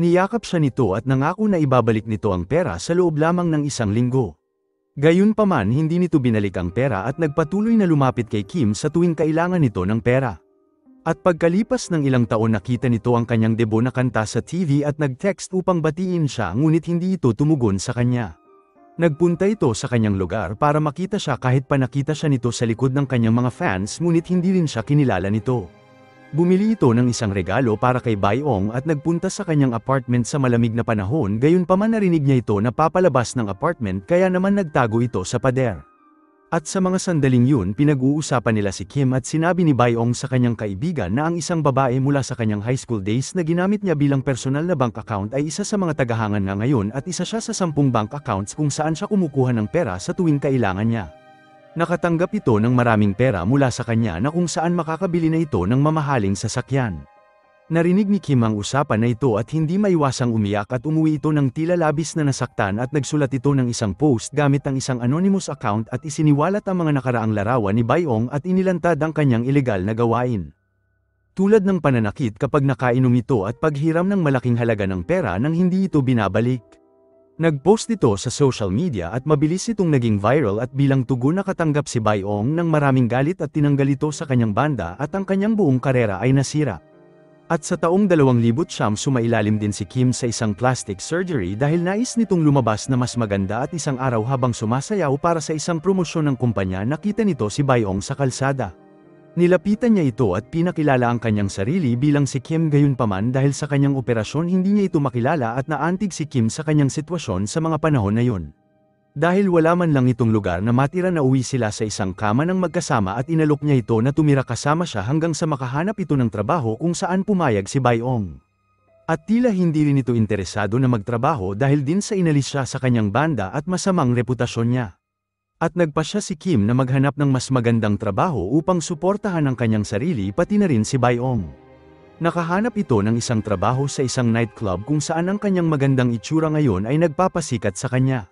Niyakap siya nito at nangako na ibabalik nito ang pera sa loob lamang ng isang linggo. Gayunpaman hindi nito binalik ang pera at nagpatuloy na lumapit kay Kim sa tuwing kailangan nito ng pera. At pagkalipas ng ilang taon nakita nito ang kanyang debut na kanta sa TV at nag-text upang batiin siya, ngunit hindi ito tumugon sa kanya. Nagpunta ito sa kanyang lugar para makita siya kahit pa nakita siya nito sa likod ng kanyang mga fans, ngunit hindi rin siya kinilala nito. Bumili ito ng isang regalo para kay Bayong at nagpunta sa kanyang apartment sa malamig na panahon, gayunpaman narinig niya ito na papalabas ng apartment kaya naman nagtago ito sa pader. At sa mga sandaling yun pinag-uusapan nila si Kim at sinabi ni Baeong sa kanyang kaibigan na ang isang babae mula sa kanyang high school days na ginamit niya bilang personal na bank account ay isa sa mga tagahangan nga ngayon at isa siya sa 10 bank accounts kung saan siya kumukuha ng pera sa tuwing kailangan niya. Nakatanggap ito ng maraming pera mula sa kanya na kung saan makakabili na ito ng mamahaling sasakyan. Narinig ni Kim ang usapan na ito at hindi maiwasang umiyak at umuwi ito ng tila labis na nasaktan at nagsulat ito ng isang post gamit ang isang anonymous account at isiniwalat ang mga nakaraang larawan ni Baeong at inilantad ang kanyang ilegal na gawain. Tulad ng pananakit kapag nakainom ito at paghiram ng malaking halaga ng pera nang hindi ito binabalik. Nag-post ito sa social media at mabilis itong naging viral at bilang tugon nakatanggap si Baeong ng maraming galit at tinanggal ito sa kanyang banda at ang kanyang buong karera ay nasira. At sa taong 2009 sumailalim din si Kim sa isang plastic surgery dahil nais nitong lumabas na mas maganda at isang araw habang sumasayaw para sa isang promosyon ng kumpanya nakita nito si Baeong sa kalsada. Nilapitan niya ito at pinakilala ang kanyang sarili bilang si Kim gayunpaman dahil sa kanyang operasyon hindi niya ito makilala at naantig si Kim sa kanyang sitwasyon sa mga panahon na yun. Dahil wala man lang itong lugar na matira na uwi sila sa isang kama ng magkasama at inalok niya ito na tumira kasama siya hanggang sa makahanap ito ng trabaho kung saan pumayag si Baeong. At tila hindi rin ito interesado na magtrabaho dahil din sa inalis siya sa kanyang banda at masamang reputasyon niya. At nagpa siya si Kim na maghanap ng mas magandang trabaho upang suportahan ang kanyang sarili pati na rin si Baeong. Nakahanap ito ng isang trabaho sa isang nightclub kung saan ang kanyang magandang itsura ngayon ay nagpapasikat sa kanya.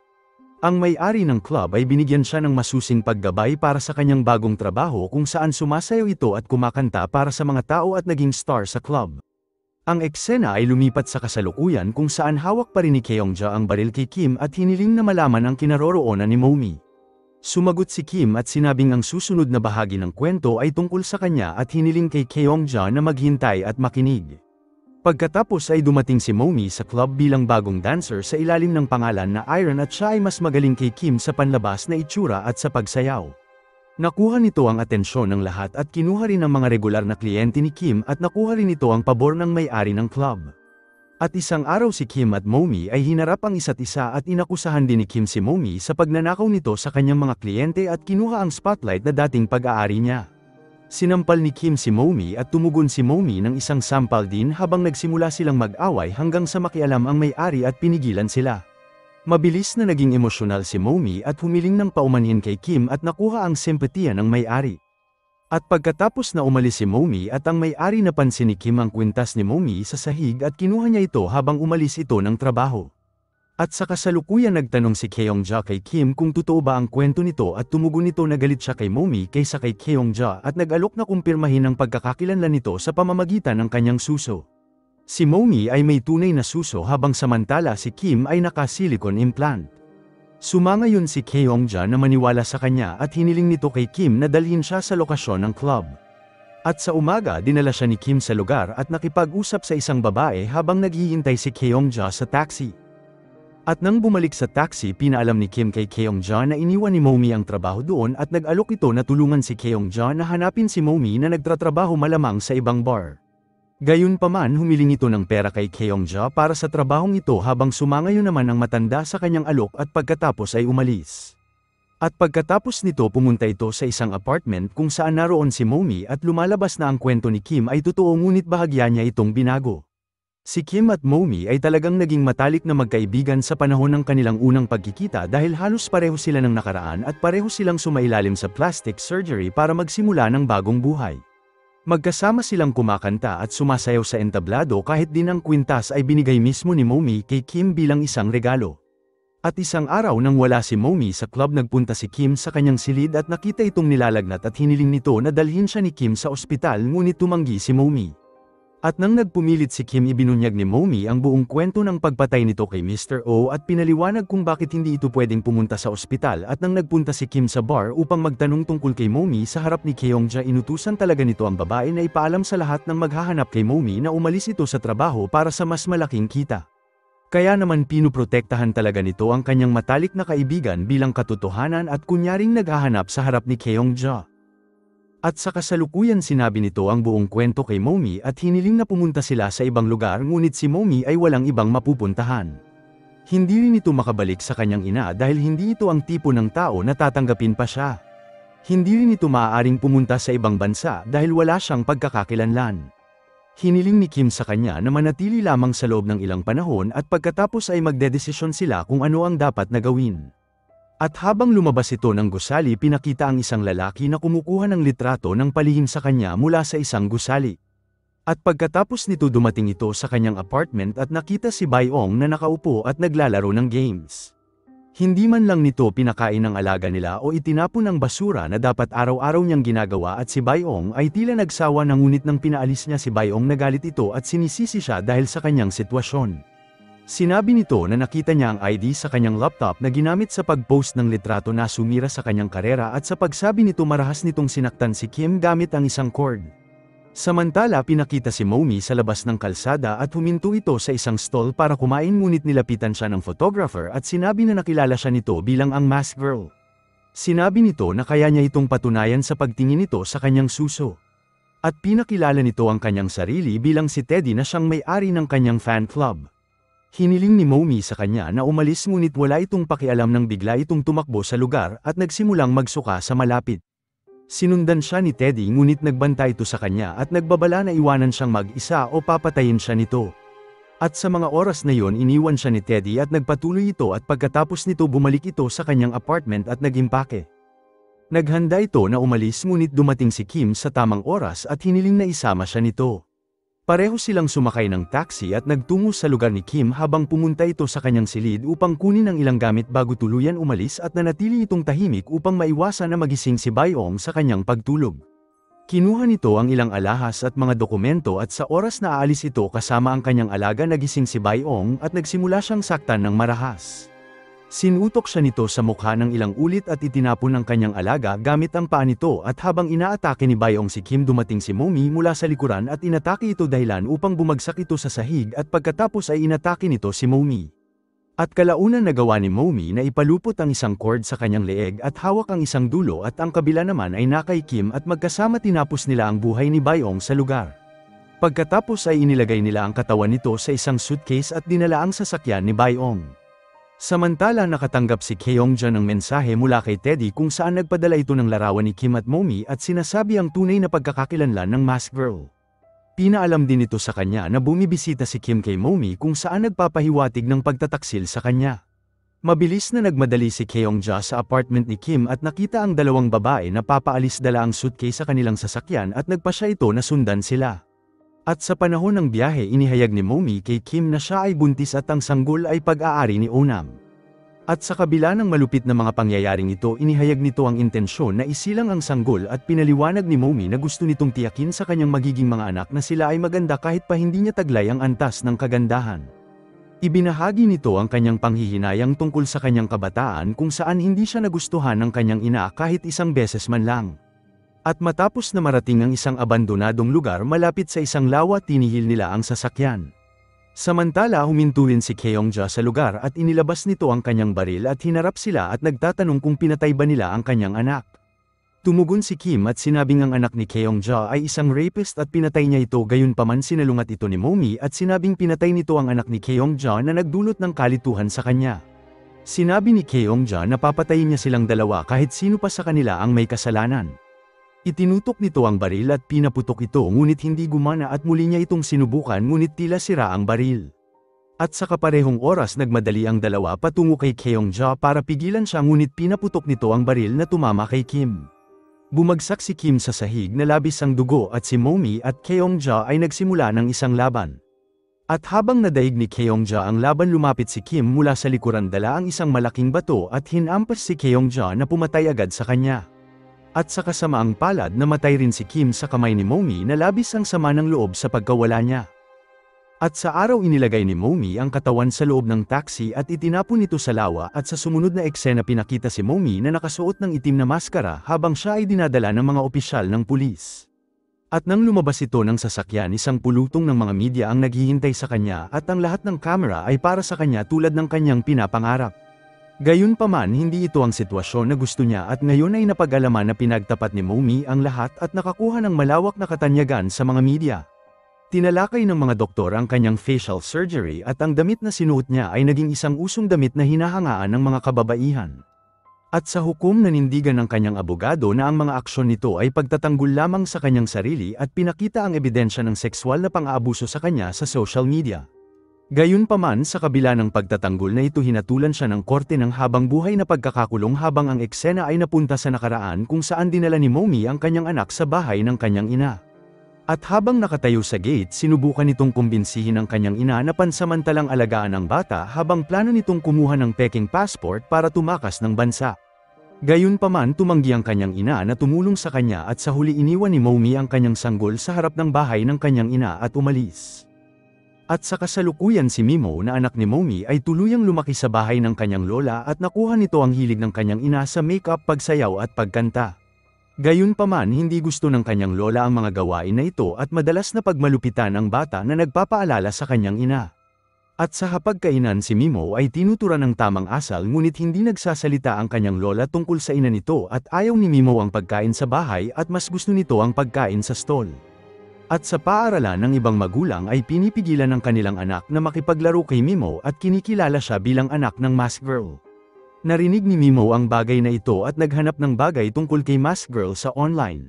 Ang may-ari ng club ay binigyan siya ng masusing paggabay para sa kanyang bagong trabaho kung saan sumasayaw ito at kumakanta para sa mga tao at naging star sa club. Ang eksena ay lumipat sa kasalukuyan kung saan hawak pa rin ni Keongja ang baril kay Kim at hiniling na malaman ang kinaroroonan ni Momi. Sumagot si Kim at sinabing ang susunod na bahagi ng kwento ay tungkol sa kanya at hiniling kay Keongja na maghintay at makinig. Pagkatapos ay dumating si Momi sa club bilang bagong dancer sa ilalim ng pangalan na Iron at siya ay mas magaling kay Kim sa panlabas na itsura at sa pagsayaw. Nakuha nito ang atensyon ng lahat at kinuha rin ang mga regular na kliyente ni Kim at nakuha rin ito ang pabor ng may-ari ng club. At isang araw si Kim at Momi ay hinarap ang isa't isa at inakusahan din ni Kim si Momi sa pagnanakaw nito sa kanyang mga kliyente at kinuha ang spotlight na dating pag-aari niya. Sinampal ni Kim si Momi at tumugon si Momi ng isang sampal din habang nagsimula silang mag-away hanggang sa makialam ang may-ari at pinigilan sila. Mabilis na naging emosyonal si Momi at humiling ng paumanhin kay Kim at nakuha ang simpatiya ng may-ari. At pagkatapos na umalis si Momi at ang may-ari napansin ni Kim ang kwintas ni Momi sa sahig at kinuha niya ito habang umalis ito ng trabaho. At sa kasalukuyan nagtanong si Keongja kay Kim kung totoo ba ang kwento nito at tumugon nito na galit siya kay Momi kaysa kay Keongja at nag-alok na kumpirmahin ang pagkakakilanlan nito sa pamamagitan ng kanyang suso. Si Momi ay may tunay na suso habang samantala si Kim ay naka-silicone implant. Sumangayon si Keongja na maniwala sa kanya at hiniling nito kay Kim na dalhin siya sa lokasyon ng club. At sa umaga dinala siya ni Kim sa lugar at nakipag-usap sa isang babae habang naghihintay si Keongja sa taxi. At nang bumalik sa taxi pinaalam ni Kim kay Keongja na iniwan ni Momi ang trabaho doon at nag-alok ito na tulungan si Keongja na hanapin si Momi na nagtatrabaho malamang sa ibang bar. Gayunpaman humiling ito ng pera kay Keongja para sa trabahong ito habang sumangayon naman ang matanda sa kanyang alok at pagkatapos ay umalis. At pagkatapos nito pumunta ito sa isang apartment kung saan naroon si Momi at lumalabas na ang kwento ni Kim ay totoo ngunit bahagya niya itong binago. Si Kim at Momi ay talagang naging matalik na magkaibigan sa panahon ng kanilang unang pagkikita dahil halos pareho sila ng nakaraan at pareho silang sumailalim sa plastic surgery para magsimula ng bagong buhay. Magkasama silang kumakanta at sumasayaw sa entablado kahit din ang kwintas ay binigay mismo ni Momi kay Kim bilang isang regalo. At isang araw nang wala si Momi sa club nagpunta si Kim sa kanyang silid at nakita itong nilalagnat at hiniling nito na dalhin siya ni Kim sa ospital ngunit tumanggi si Momi. At nang nagpumilit si Kim ibinunyag ni Momi ang buong kwento ng pagpatay nito kay Mr. Oh at pinaliwanag kung bakit hindi ito pwedeng pumunta sa ospital at nang nagpunta si Kim sa bar upang magtanong tungkol kay Momi sa harap ni Keongja inutusan talaga nito ang babae na ipaalam sa lahat ng maghahanap kay Momi na umalis ito sa trabaho para sa mas malaking kita. Kaya naman pinuprotektahan talaga nito ang kanyang matalik na kaibigan bilang katotohanan at kunyaring naghahanap sa harap ni Keongja. At sa kasalukuyan sinabi nito ang buong kwento kay Momi at hiniling na pumunta sila sa ibang lugar ngunit si Momi ay walang ibang mapupuntahan. Hindi rin ito makabalik sa kanyang ina dahil hindi ito ang tipo ng tao na tatanggapin pa siya. Hindi rin ito maaaring pumunta sa ibang bansa dahil wala siyang pagkakakilanlan. Hiniling ni Kim sa kanya na manatili lamang sa loob ng ilang panahon at pagkatapos ay magdedesisyon sila kung ano ang dapat na gawin. At habang lumabas ito ng gusali, pinakita ang isang lalaki na kumukuha ng litrato ng palihim sa kanya mula sa isang gusali. At pagkatapos nito dumating ito sa kanyang apartment at nakita si Bae-ong na nakaupo at naglalaro ng games. Hindi man lang nito pinakain ng alaga nila o itinapon ang basura na dapat araw-araw niyang ginagawa at si Bae-ong ay tila nagsawa na ngunit nang pinaalis niya si Bae-ong nagalit ito at sinisisi siya dahil sa kanyang sitwasyon. Sinabi nito na nakita niya ang ID sa kanyang laptop na ginamit sa pag-post ng litrato na sumira sa kanyang karera at sa pagsabi nito marahas nitong sinaktan si Kim gamit ang isang cord. Samantala pinakita si Momi sa labas ng kalsada at huminto ito sa isang stall para kumain ngunit nilapitan siya ng photographer at sinabi na nakilala siya nito bilang ang mask girl. Sinabi nito na kaya niya itong patunayan sa pagtingin nito sa kanyang suso. At pinakilala nito ang kanyang sarili bilang si Teddy na siyang may-ari ng kanyang fan club. Hiniling ni Momi sa kanya na umalis ngunit wala itong pakialam nang bigla itong tumakbo sa lugar at nagsimulang magsuka sa malapit. Sinundan siya ni Teddy ngunit nagbanta ito sa kanya at nagbabala na iwanan siyang mag-isa o papatayin siya nito. At sa mga oras na yon iniwan siya ni Teddy at nagpatuloy ito at pagkatapos nito bumalik ito sa kanyang apartment at nag-impake. Naghanda ito na umalis ngunit dumating si Kim sa tamang oras at hiniling na isama siya nito. Pareho silang sumakay ng taxi at nagtungo sa lugar ni Kim habang pumunta ito sa kanyang silid upang kunin ang ilang gamit bago tuluyan umalis at nanatili itong tahimik upang maiwasan na magising si Bae-ong sa kanyang pagtulog. Kinuha nito ang ilang alahas at mga dokumento at sa oras na aalis ito kasama ang kanyang alaga nagising si Bae-ong at nagsimula siyang saktan ng marahas. Sinutok siya nito sa mukha ng ilang ulit at itinapon ang kanyang alaga gamit ang paa nito at habang inaatake ni Bae-ong si Kim dumating si Momi mula sa likuran at inatake ito dahilan upang bumagsak ito sa sahig at pagkatapos ay inatake nito si Momi. At kalaunan nagawa ni Momi na ipalupot ang isang cord sa kanyang leeg at hawak ang isang dulo at ang kabila naman ay nakay Kim at magkasama tinapos nila ang buhay ni Bae-ong sa lugar. Pagkatapos ay inilagay nila ang katawan nito sa isang suitcase at dinala ang sasakyan ni Bae-ong. Samantala nakatanggap si Keongja ng mensahe mula kay Teddy kung saan nagpadala ito ng larawan ni Kim at Momi at sinasabi ang tunay na pagkakakilanlan ng mask girl. Pinaalam din ito sa kanya na bumibisita si Kim kay Momi kung saan nagpapahiwatig ng pagtataksil sa kanya. Mabilis na nagmadali si Keongja sa apartment ni Kim at nakita ang dalawang babae na papaalis dala ang suitcase sa kanilang sasakyan at nagpasya ito na sundan sila. At sa panahon ng biyahe inihayag ni Momi kay Kim na siya ay buntis at ang sanggol ay pag-aari ni Onam. At sa kabila ng malupit na mga pangyayaring ito inihayag nito ang intensyon na isilang ang sanggol at pinaliwanag ni Momi na gusto nitong tiyakin sa kanyang magiging mga anak na sila ay maganda kahit pa hindi niya taglay ang antas ng kagandahan. Ibinahagi nito ang kanyang panghihinayang tungkol sa kanyang kabataan kung saan hindi siya nagustuhan ng kanyang ina kahit isang beses man lang. At matapos na marating ang isang abandonadong lugar malapit sa isang lawa tinihil nila ang sasakyan. Samantala huminto rin si Keongja sa lugar at inilabas nito ang kanyang baril at hinarap sila at nagtatanong kung pinatay ba nila ang kanyang anak. Tumugon si Kim at sinabing ang anak ni Keongja ay isang rapist at pinatay niya ito gayunpaman sinalungat ito ni Momi at sinabing pinatay nito ang anak ni Keongja na nagdulot ng kalituhan sa kanya. Sinabi ni Keongja na papatayin niya silang dalawa kahit sino pa sa kanila ang may kasalanan. Itinutok nito ang baril at pinaputok ito ngunit hindi gumana at muli niya itong sinubukan ngunit tila sira ang baril. At sa kaparehong oras nagmadali ang dalawa patungo kay Keongja para pigilan siya ngunit pinaputok nito ang baril na tumama kay Kim. Bumagsak si Kim sa sahig na labis ang dugo at si Momi at Keongja ay nagsimula ng isang laban. At habang nadaig ni Keongja ang laban lumapit si Kim mula sa likuran dala ang isang malaking bato at hinampas si Keongja na pumatay agad sa kanya. At sa kasamaang palad namatay rin si Kim sa kamay ni Momi na labis ang sama ng loob sa pagkawala niya. At sa araw inilagay ni Momi ang katawan sa loob ng taxi at itinapon ito sa lawa at sa sumunod na eksena pinakita si Momi na nakasuot ng itim na maskara habang siya ay dinadala ng mga opisyal ng pulis. At nang lumabas ito ng sasakyan isang pulutong ng mga media ang naghihintay sa kanya at ang lahat ng kamera ay para sa kanya tulad ng kanyang pinapangarap. Gayunpaman hindi ito ang sitwasyon na gusto niya at ngayon ay napag-alaman na pinagtapat ni Momi ang lahat at nakakuha ng malawak na katanyagan sa mga media. Tinalakay ng mga doktor ang kanyang facial surgery at ang damit na sinuot niya ay naging isang usong damit na hinahangaan ng mga kababaihan. At sa hukom nanindigan ng kanyang abogado na ang mga aksyon nito ay pagtatanggol lamang sa kanyang sarili at pinakita ang ebidensya ng sexual na pang-aabuso sa kanya sa social media. Gayunpaman sa kabila ng pagtatanggol na ito hinatulan siya ng korte ng habang buhay na pagkakakulong habang ang eksena ay napunta sa nakaraan kung saan dinala ni Momi ang kanyang anak sa bahay ng kanyang ina. At habang nakatayo sa gate sinubukan nitong kumbinsihin ang kanyang ina na pansamantalang alagaan ang bata habang plano nitong kumuha ng peking passport para tumakas ng bansa. Gayunpaman tumanggi ang kanyang ina na tumulong sa kanya at sa huli iniwan ni Momi ang kanyang sanggol sa harap ng bahay ng kanyang ina at umalis. At sa kasalukuyan si Mimo na anak ni Momi ay tuluyang lumaki sa bahay ng kanyang lola at nakuha nito ang hilig ng kanyang ina sa makeup, pagsayaw at pagkanta. Gayunpaman hindi gusto ng kanyang lola ang mga gawain na ito at madalas na pagmalupitan ang bata na nagpapaalala sa kanyang ina. At sa hapagkainan si Mimo ay tinuturan ng tamang asal ngunit hindi nagsasalita ang kanyang lola tungkol sa ina nito at ayaw ni Mimo ang pagkain sa bahay at mas gusto nito ang pagkain sa stall. At sa paaralan ng ibang magulang ay pinipigilan ng kanilang anak na makipaglaro kay Mimo at kinikilala siya bilang anak ng mask girl. Narinig ni Mimo ang bagay na ito at naghanap ng bagay tungkol kay mask girl sa online.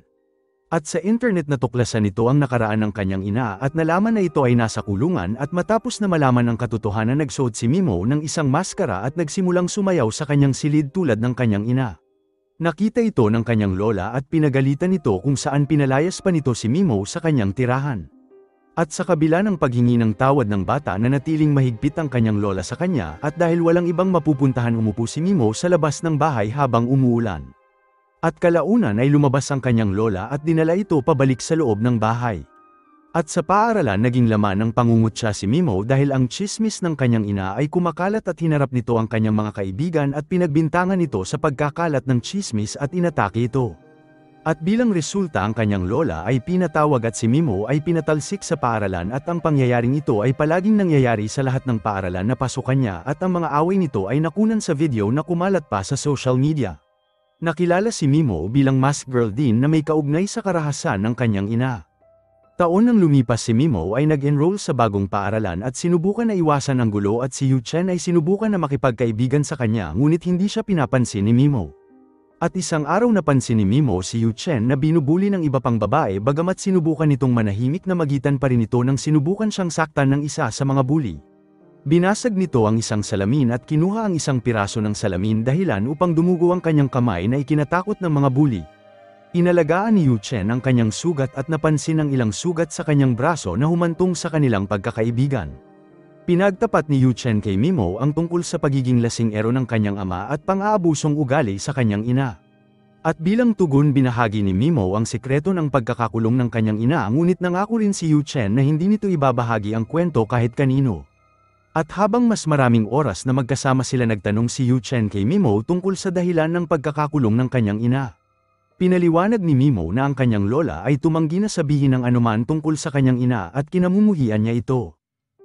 At sa internet natuklasan nito ang nakaraan ng kanyang ina at nalaman na ito ay nasa kulungan at matapos na malaman ang katotohanan nagsuot si Mimo ng isang maskara at nagsimulang sumayaw sa kanyang silid tulad ng kanyang ina. Nakita ito ng kanyang lola at pinagalitan nito kung saan pinalayas pa nito si Mimo sa kanyang tirahan. At sa kabila ng paghingi ng tawad ng bata na natiling mahigpit ang kanyang lola sa kanya at dahil walang ibang mapupuntahan umupo si Mimo sa labas ng bahay habang umuulan. At kalaunan ay lumabas ang kanyang lola at dinala ito pabalik sa loob ng bahay. At sa paaralan naging laman ng pangungutya si Mimo dahil ang tsismis ng kanyang ina ay kumakalat at hinarap nito ang kanyang mga kaibigan at pinagbintangan ito sa pagkakalat ng tsismis at inatake ito. At bilang resulta ang kanyang lola ay pinatawag at si Mimo ay pinatalsik sa paaralan at ang pangyayaring ito ay palaging nangyayari sa lahat ng paaralan na pasukan niya at ang mga away nito ay nakunan sa video na kumalat pa sa social media. Nakilala si Mimo bilang mask girl din na may kaugnay sa karahasan ng kanyang ina. Taon nang lumipas si Mimo ay nag-enroll sa bagong paaralan at sinubukan na iwasan ang gulo at si Yu Chen ay sinubukan na makipagkaibigan sa kanya ngunit hindi siya pinapansin ni Mimo. At isang araw napansin ni Mimo si Yu Chen na binubuli ng iba pang babae bagamat sinubukan nitong manahimik na magitan pa rin ito nang sinubukan siyang saktan ng isa sa mga bully. Binasag nito ang isang salamin at kinuha ang isang piraso ng salamin dahilan upang dumugo ang kanyang kamay na ikinatakot ng mga bully. Inalagaan ni Yu Chen ang kanyang sugat at napansin ang ilang sugat sa kanyang braso na humantong sa kanilang pagkakaibigan. Pinagtapat ni Yu Chen kay Mimo ang tungkol sa pagiging lasing-ero ng kanyang ama at pang-aabusong ugali sa kanyang ina. At bilang tugon binahagi ni Mimo ang sikreto ng pagkakakulong ng kanyang ina ngunit nangako rin si Yu Chen na hindi nito ibabahagi ang kwento kahit kanino. At habang mas maraming oras na magkasama sila nagtanong si Yu Chen kay Mimo tungkol sa dahilan ng pagkakakulong ng kanyang ina. Pinaliwanag ni Mimo na ang kanyang lola ay tumanggi na sabihin ng anuman tungkol sa kanyang ina at kinamumuhian niya ito.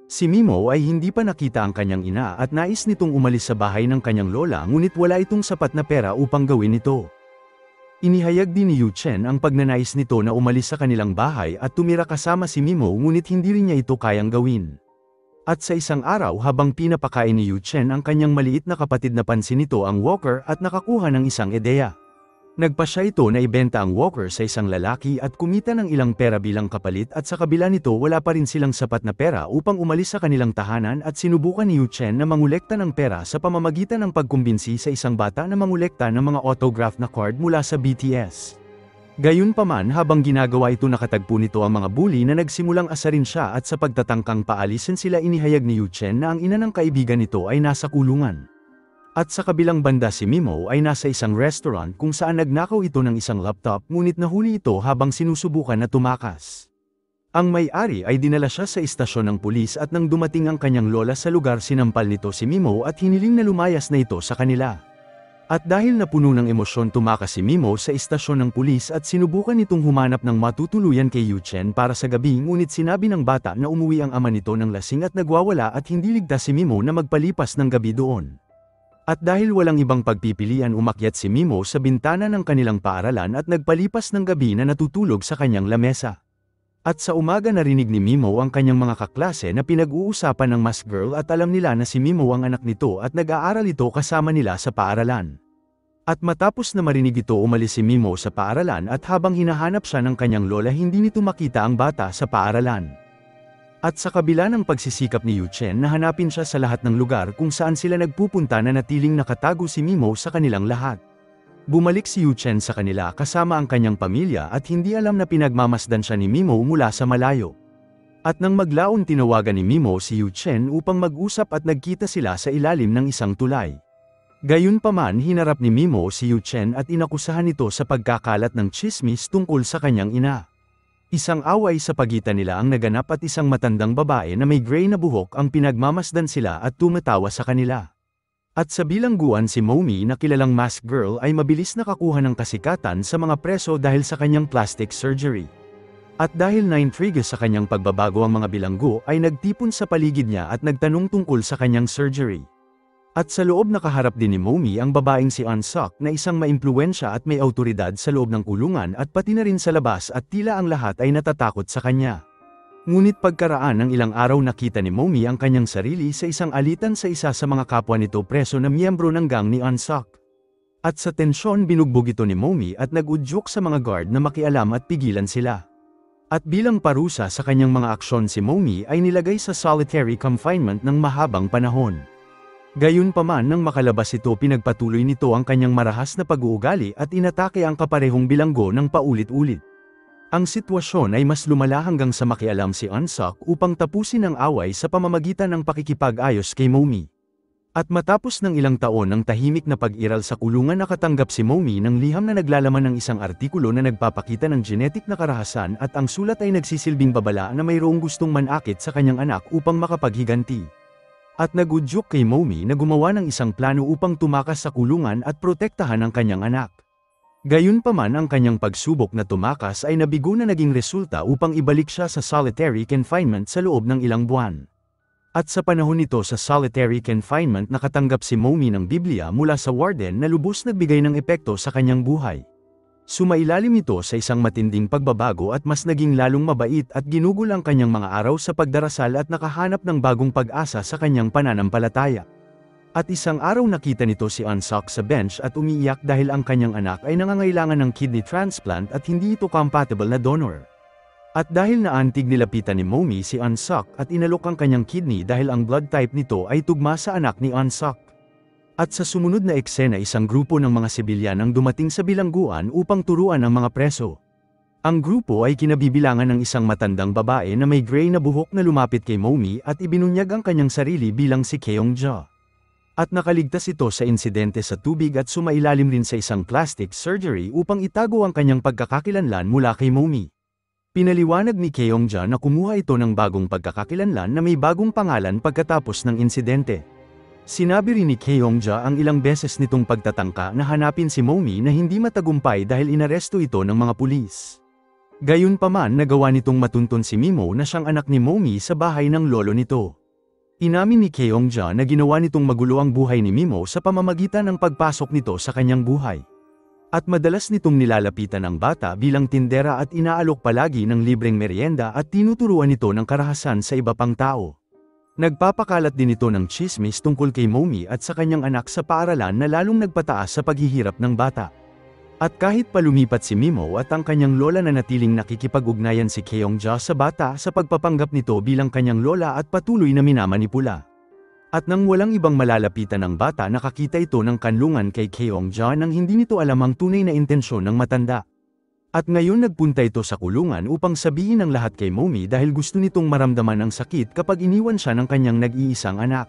Si Mimo ay hindi pa nakita ang kanyang ina at nais nitong umalis sa bahay ng kanyang lola ngunit wala itong sapat na pera upang gawin ito. Inihayag din ni Yu Chen ang pagnanais nito na umalis sa kanilang bahay at tumira kasama si Mimo ngunit hindi rin niya ito kayang gawin. At sa isang araw habang pinapakain ni Yu Chen ang kanyang maliit na kapatid napansin nito ang walker at nakakuha ng isang ideya. Nagpasya ito na ibenta ang walker sa isang lalaki at kumita ng ilang pera bilang kapalit at sa kabila nito wala pa rin silang sapat na pera upang umalis sa kanilang tahanan at sinubukan ni Yu Chen na mangolekta ng pera sa pamamagitan ng pagkumbinsi sa isang bata na mangolekta ng mga autograph na card mula sa BTS. Gayunpaman habang ginagawa ito nakatagpo nito ang mga bully na nagsimulang asarin siya at sa pagtatangkang paalisin sila inihayag ni Yu Chen na ang ina ng kaibigan nito ay nasa kulungan. At sa kabilang banda si Mimo ay nasa isang restaurant kung saan nagnakaw ito ng isang laptop ngunit nahuli ito habang sinusubukan na tumakas. Ang may-ari ay dinala siya sa istasyon ng pulis at nang dumating ang kanyang lola sa lugar sinampal nito si Mimo at hiniling na lumayas na ito sa kanila. At dahil napuno ng emosyon tumakas si Mimo sa istasyon ng pulis at sinubukan nitong humanap ng matutuluyan kay Yu Chen para sa gabi ngunit sinabi ng bata na umuwi ang ama nito ng lasing at nagwawala at hindi ligtas si Mimo na magpalipas ng gabi doon. At dahil walang ibang pagpipilian umakyat si Mimo sa bintana ng kanilang paaralan at nagpalipas ng gabi na natutulog sa kanyang lamesa. At sa umaga narinig ni Mimo ang kanyang mga kaklase na pinag-uusapan ng mask girl at alam nila na si Mimo ang anak nito at nag-aaral ito kasama nila sa paaralan. At matapos na marinig ito umalis si Mimo sa paaralan at habang hinahanap siya ng kanyang lola hindi nito makita ang bata sa paaralan. At sa kabila ng pagsisikap ni Yuchen na hanapin siya sa lahat ng lugar kung saan sila nagpupunta na natiling nakatago si Mimo sa kanilang lahat. Bumalik si Yuchen sa kanila kasama ang kanyang pamilya at hindi alam na pinagmamasdan siya ni Mimo mula sa malayo. At nang maglaon tinawagan ni Mimo si Yuchen upang mag-usap at nagkita sila sa ilalim ng isang tulay. Gayunpaman hinarap ni Mimo si Yuchen at inakusahan nito sa pagkakalat ng tsismis tungkol sa kanyang ina. Isang away sa pagitan nila ang naganap at isang matandang babae na may gray na buhok ang pinagmamasdan sila at tumatawa sa kanila. At sa bilangguan si Momi na kilalang mask girl ay mabilis nakakuha ng kasikatan sa mga preso dahil sa kanyang plastic surgery. At dahil na-intrigue sa kanyang pagbabago ang mga bilanggo ay nagtipon sa paligid niya at nagtanong tungkol sa kanyang surgery. At sa loob nakaharap din ni Momi ang babaeng si Unsuk na isang maimpluwensya at may awtoridad sa loob ng kulungan at pati na rin sa labas at tila ang lahat ay natatakot sa kanya. Ngunit pagkaraan ng ilang araw nakita ni Momi ang kanyang sarili sa isang alitan sa isa sa mga kapwa nito preso na miyembro ng gang ni Unsuk. At sa tensyon binugbog ito ni Momi at nag-udyok sa mga guard na makialam at pigilan sila. At bilang parusa sa kanyang mga aksyon si Momi ay nilagay sa solitary confinement ng mahabang panahon. Gayunpaman nang makalabas ito pinagpatuloy nito ang kanyang marahas na pag-uugali at inatake ang kaparehong bilanggo ng paulit-ulit. Ang sitwasyon ay mas lumala hanggang sa makialam si Unsuk upang tapusin ang away sa pamamagitan ng pakikipag-ayos kay Momi. At matapos ng ilang taon ng tahimik na pag-iral sa kulungan nakatanggap si Momi ng liham na naglalaman ng isang artikulo na nagpapakita ng genetic na karahasan at ang sulat ay nagsisilbing babala na mayroong gustong manakit sa kanyang anak upang makapaghiganti. At nagudyok kay Momi na gumawa ng isang plano upang tumakas sa kulungan at protektahan ang kanyang anak. Gayunpaman ang kanyang pagsubok na tumakas ay nabigo na naging resulta upang ibalik siya sa solitary confinement sa loob ng ilang buwan. At sa panahon nito sa solitary confinement nakatanggap si Momi ng Biblia mula sa warden na lubos nagbigay ng epekto sa kanyang buhay. Sumailalim ito sa isang matinding pagbabago at mas naging lalong mabait at ginugol ang kanyang mga araw sa pagdarasal at nakahanap ng bagong pag-asa sa kanyang pananampalataya. At isang araw nakita nito si Unsuk sa bench at umiiyak dahil ang kanyang anak ay nangangailangan ng kidney transplant at hindi ito compatible na donor. At dahil naantig nilapitan ni Momi si Unsuk at inalok ang kanyang kidney dahil ang blood type nito ay tugma sa anak ni Unsuk. At sa sumunod na eksena isang grupo ng mga sibilyan ang dumating sa bilangguan upang turuan ang mga preso. Ang grupo ay kinabibilangan ng isang matandang babae na may gray na buhok na lumapit kay Momi at ibinunyag ang kanyang sarili bilang si Keongja. At nakaligtas ito sa insidente sa tubig at sumailalim rin sa isang plastic surgery upang itago ang kanyang pagkakakilanlan mula kay Momi. Pinaliwanag ni Keongja na kumuha ito ng bagong pagkakakilanlan na may bagong pangalan pagkatapos ng insidente. Sinabi rin ni Keongja ang ilang beses nitong pagtatangka na hanapin si Momi na hindi matagumpay dahil inaresto ito ng mga pulis. Gayunpaman nagawa nitong matuntun si Mimo na siyang anak ni Momi sa bahay ng lolo nito. Inamin ni Keongja na ginawa nitong magulo ang buhay ni Mimo sa pamamagitan ng pagpasok nito sa kanyang buhay. At madalas nitong nilalapitan ang bata bilang tindera at inaalok palagi ng libreng merienda at tinuturuan nito ng karahasan sa iba pang tao. Nagpapakalat din ito ng tsismis tungkol kay Momi at sa kanyang anak sa paaralan na lalong nagpataas sa paghihirap ng bata. At kahit palumipat si Mimo at ang kanyang lola na natiling nakikipag-ugnayan si Keongja sa bata sa pagpapanggap nito bilang kanyang lola at patuloy na minamanipula. At nang walang ibang malalapitan ng bata nakakita ito ng kanlungan kay Keongja nang hindi nito alam ang tunay na intensyon ng matanda. At ngayon nagpunta ito sa kulungan upang sabihin ang lahat kay Momi dahil gusto nitong maramdaman ang sakit kapag iniwan siya ng kanyang nag-iisang anak.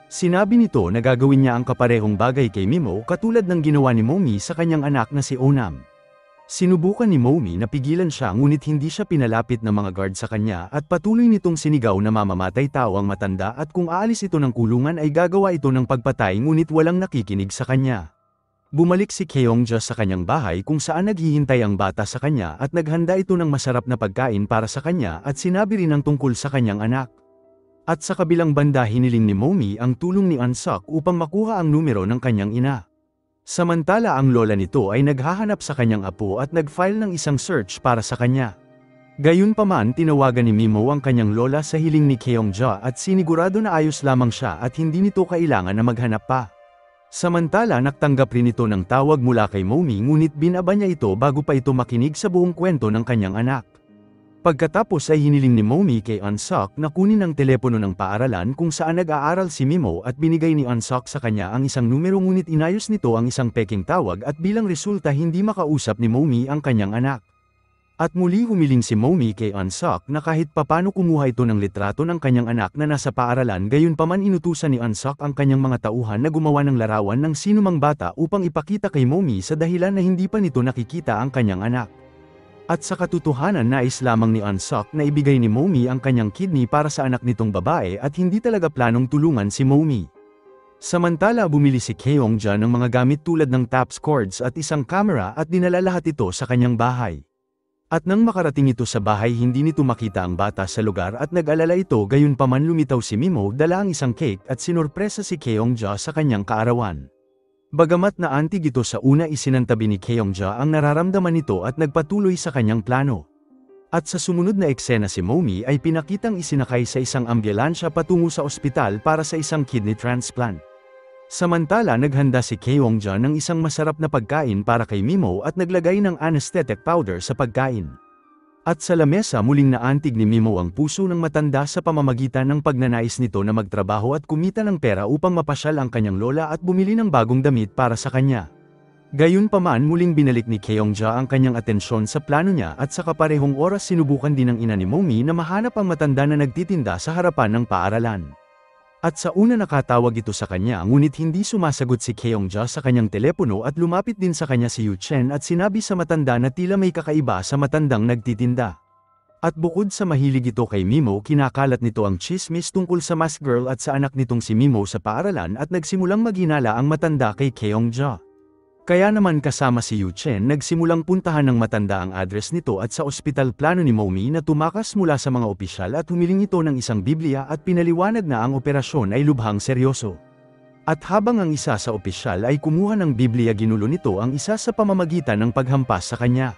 Sinabi nito na gagawin niya ang kaparehong bagay kay Mimo katulad ng ginawa ni Momi sa kanyang anak na si Onam. Sinubukan ni Momi na pigilan siya ngunit hindi siya pinalapit ng mga guard sa kanya at patuloy nitong sinigaw na mamamatay tao ang matanda at kung aalis ito ng kulungan ay gagawa ito ng pagpatay ngunit walang nakikinig sa kanya. Bumalik si Keongja sa kanyang bahay kung saan naghihintay ang bata sa kanya at naghanda ito ng masarap na pagkain para sa kanya at sinabi rin ang tungkol sa kanyang anak. At sa kabilang banda hiniling ni Momi ang tulong ni Unsuk upang makuha ang numero ng kanyang ina. Samantala ang lola nito ay naghahanap sa kanyang apo at nag-file ng isang search para sa kanya. Gayunpaman tinawagan ni Mimo ang kanyang lola sa hiling ni Keongja at sinigurado na ayos lamang siya at hindi nito kailangan na maghanap pa. Samantala nagtanggap rin ito ng tawag mula kay Momi ngunit binaba niya ito bago pa ito makinig sa buong kwento ng kanyang anak. Pagkatapos ay hiniling ni Momi kay Unsok na kunin ang telepono ng paaralan kung saan nag-aaral si Mimo at binigay ni Unsok sa kanya ang isang numero ngunit inayos nito ang isang peking tawag at bilang resulta hindi makausap ni Momi ang kanyang anak. At muli humiling si Momi kay Unsok na kahit papano kumuha ito ng litrato ng kanyang anak na nasa paaralan gayunpaman inutusan ni Unsok ang kanyang mga tauhan na gumawa ng larawan ng sinumang bata upang ipakita kay Momi sa dahilan na hindi pa nito nakikita ang kanyang anak. At sa katotohanan nais lamang ni Unsok na ibigay ni Momi ang kanyang kidney para sa anak nitong babae at hindi talaga planong tulungan si Momi. Samantala bumili si Keongja ng mga gamit tulad ng taps cords at isang camera at dinala lahat ito sa kanyang bahay. At nang makarating ito sa bahay hindi nito makita ang bata sa lugar at nag-alala ito gayunpaman lumitaw si Mimo dala ang isang cake at sinurpresa si Keongja sa kanyang kaarawan. Bagamat naantig ito sa una isinantabi ni Keongja ang nararamdaman nito at nagpatuloy sa kanyang plano. At sa sumunod na eksena si Momi ay pinakitang isinakay sa isang ambulansya patungo sa ospital para sa isang kidney transplant. Samantala naghanda si Keongja ng isang masarap na pagkain para kay Mimo at naglagay ng anesthetic powder sa pagkain. At sa lamesa muling naantig ni Mimo ang puso ng matanda sa pamamagitan ng pagnanais nito na magtrabaho at kumita ng pera upang mapasyal ang kanyang lola at bumili ng bagong damit para sa kanya. Gayunpaman muling binalik ni Keongja ang kanyang atensyon sa plano niya at sa kaparehong oras sinubukan din ng ina ni Momi na mahanap ang matanda na nagtitinda sa harapan ng paaralan. At sa una nakatawag ito sa kanya ngunit hindi sumasagot si Keongja sa kanyang telepono at lumapit din sa kanya si Yu Chen at sinabi sa matanda na tila may kakaiba sa matandang nagtitinda. At bukod sa mahilig ito kay Mimo kinakalat nito ang chismis tungkol sa mask girl at sa anak nitong si Mimo sa paaralan at nagsimulang maghinala ang matanda kay Keongja. Kaya naman kasama si Yu Chen nagsimulang puntahan ng matanda ang address nito at sa ospital plano ni Momi na tumakas mula sa mga opisyal at humiling ito ng isang Biblia at pinaliwanag na ang operasyon ay lubhang seryoso. At habang ang isa sa opisyal ay kumuha ng Biblia ginulo nito ang isa sa pamamagitan ng paghampas sa kanya.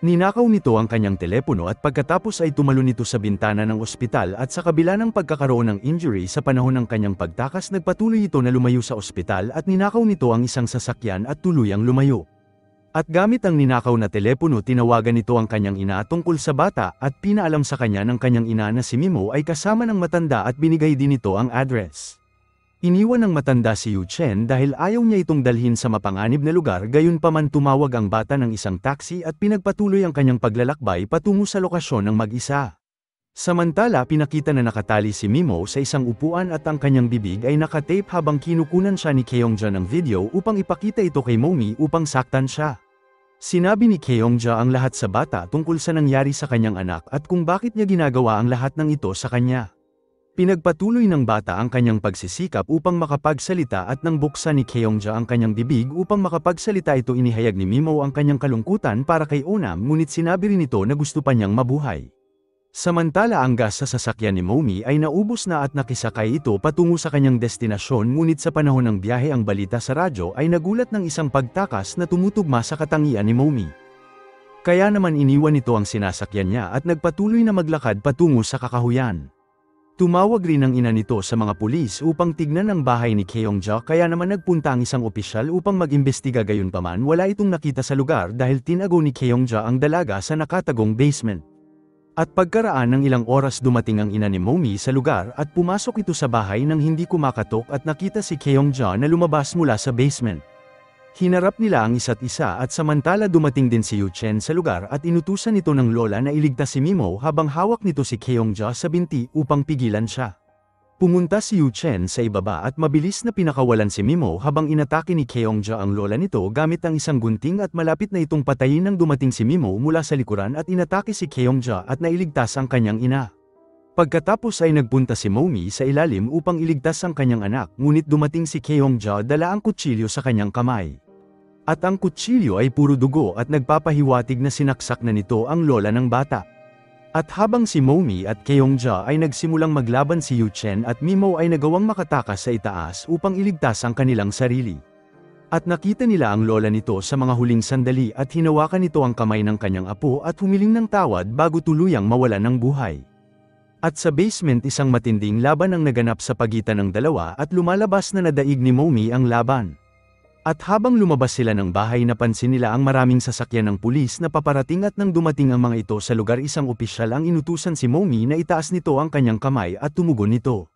Ninakaw nito ang kanyang telepono at pagkatapos ay tumalon nito sa bintana ng ospital at sa kabila ng pagkakaroon ng injury sa panahon ng kanyang pagtakas nagpatuloy ito na lumayo sa ospital at ninakaw nito ang isang sasakyan at tuluyang lumayo. At gamit ang ninakaw na telepono tinawagan nito ang kanyang ina tungkol sa bata at pinaalam sa kanya ng kanyang ina na si Mimo ay kasama ng matanda at binigay din nito ang address. Iniwan ng matanda si Yu Chen dahil ayaw niya itong dalhin sa mapanganib na lugar gayunpaman tumawag ang bata ng isang taxi at pinagpatuloy ang kanyang paglalakbay patungo sa lokasyon ng mag-isa. Samantala pinakita na nakatali si Mimo sa isang upuan at ang kanyang bibig ay nakatape habang kinukunan siya ni Keongja ng video upang ipakita ito kay Momi upang saktan siya. Sinabi ni Keongja ang lahat sa bata tungkol sa nangyari sa kanyang anak at kung bakit niya ginagawa ang lahat ng ito sa kanya. Pinagpatuloy ng bata ang kanyang pagsisikap upang makapagsalita at nang buksan ni Keongja ang kanyang bibig upang makapagsalita ito inihayag ni Mimo ang kanyang kalungkutan para kay Onam ngunit sinabi rin ito na gusto pa niyang mabuhay. Samantala ang gas sa sasakyan ni Momi ay naubos na at nakisakay ito patungo sa kanyang destinasyon ngunit sa panahon ng biyahe ang balita sa radyo ay nagulat ng isang pagtakas na tumutugma sa katangian ni Momi. Kaya naman iniwan nito ang sinasakyan niya at nagpatuloy na maglakad patungo sa kakahuyan. Tumawag rin ang ina nito sa mga pulis upang tignan ang bahay ni Keongja kaya naman nagpunta ang isang opisyal upang mag-imbestiga gayunpaman wala itong nakita sa lugar dahil tinago ni Keongja ang dalaga sa nakatagong basement. At pagkaraan ng ilang oras dumating ang ina ni Momi sa lugar at pumasok ito sa bahay nang hindi kumakatok at nakita si Keongja na lumabas mula sa basement. Hinarap nila ang isa't isa at samantala dumating din si Yu Chen sa lugar at inutusan ito ng lola na iligtas si Mimo habang hawak nito si Keongja sa binti upang pigilan siya. Pumunta si Yu Chen sa ibaba at mabilis na pinakawalan si Mimo habang inatake ni Keongja ang lola nito gamit ang isang gunting at malapit na itong patayin nang dumating si Mimo mula sa likuran at inatake si Keongja at nailigtas ang kanyang ina. Pagkatapos ay nagpunta si Momi sa ilalim upang iligtas ang kanyang anak ngunit dumating si Keongja dala ang kutsilyo sa kanyang kamay. At ang kutsilyo ay puro dugo at nagpapahiwatig na sinaksak na nito ang lola ng bata. At habang si Momi at Keongja ay nagsimulang maglaban si Yu Chen at Mimo ay nagawang makatakas sa itaas upang iligtas ang kanilang sarili. At nakita nila ang lola nito sa mga huling sandali at hinawakan nito ang kamay ng kanyang apo at humiling ng tawad bago tuluyang mawalan ng buhay. At sa basement isang matinding laban ang naganap sa pagitan ng dalawa at lumalabas na nadaig ni Momi ang laban. At habang lumabas sila ng bahay napansin nila ang maraming sasakyan ng pulis na paparating at nang dumating ang mga ito sa lugar isang opisyal ang inutusan si Momi na itaas nito ang kanyang kamay at tumugon nito.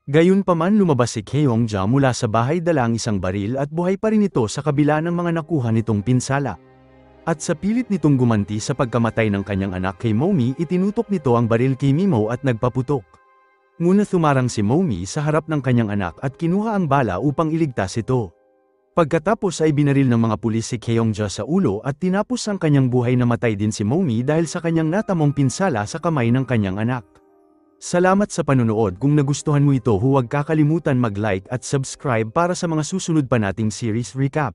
Gayunpaman lumabas si Keongja mula sa bahay dala ang isang baril at buhay pa rin ito sa kabila ng mga nakuha nitong pinsala. At sa pilit nitong gumanti sa pagkamatay ng kanyang anak kay Momi itinutok nito ang baril kay Mimo at nagpaputok. Ngunit tumarang si Momi sa harap ng kanyang anak at kinuha ang bala upang iligtas ito. Pagkatapos ay binaril ng mga pulis si Keongja sa ulo at tinapos ang kanyang buhay na matay din si Momi dahil sa kanyang natamong pinsala sa kamay ng kanyang anak. Salamat sa panunood. Kung nagustuhan mo ito huwag kakalimutan mag-like at subscribe para sa mga susunod pa nating series recap.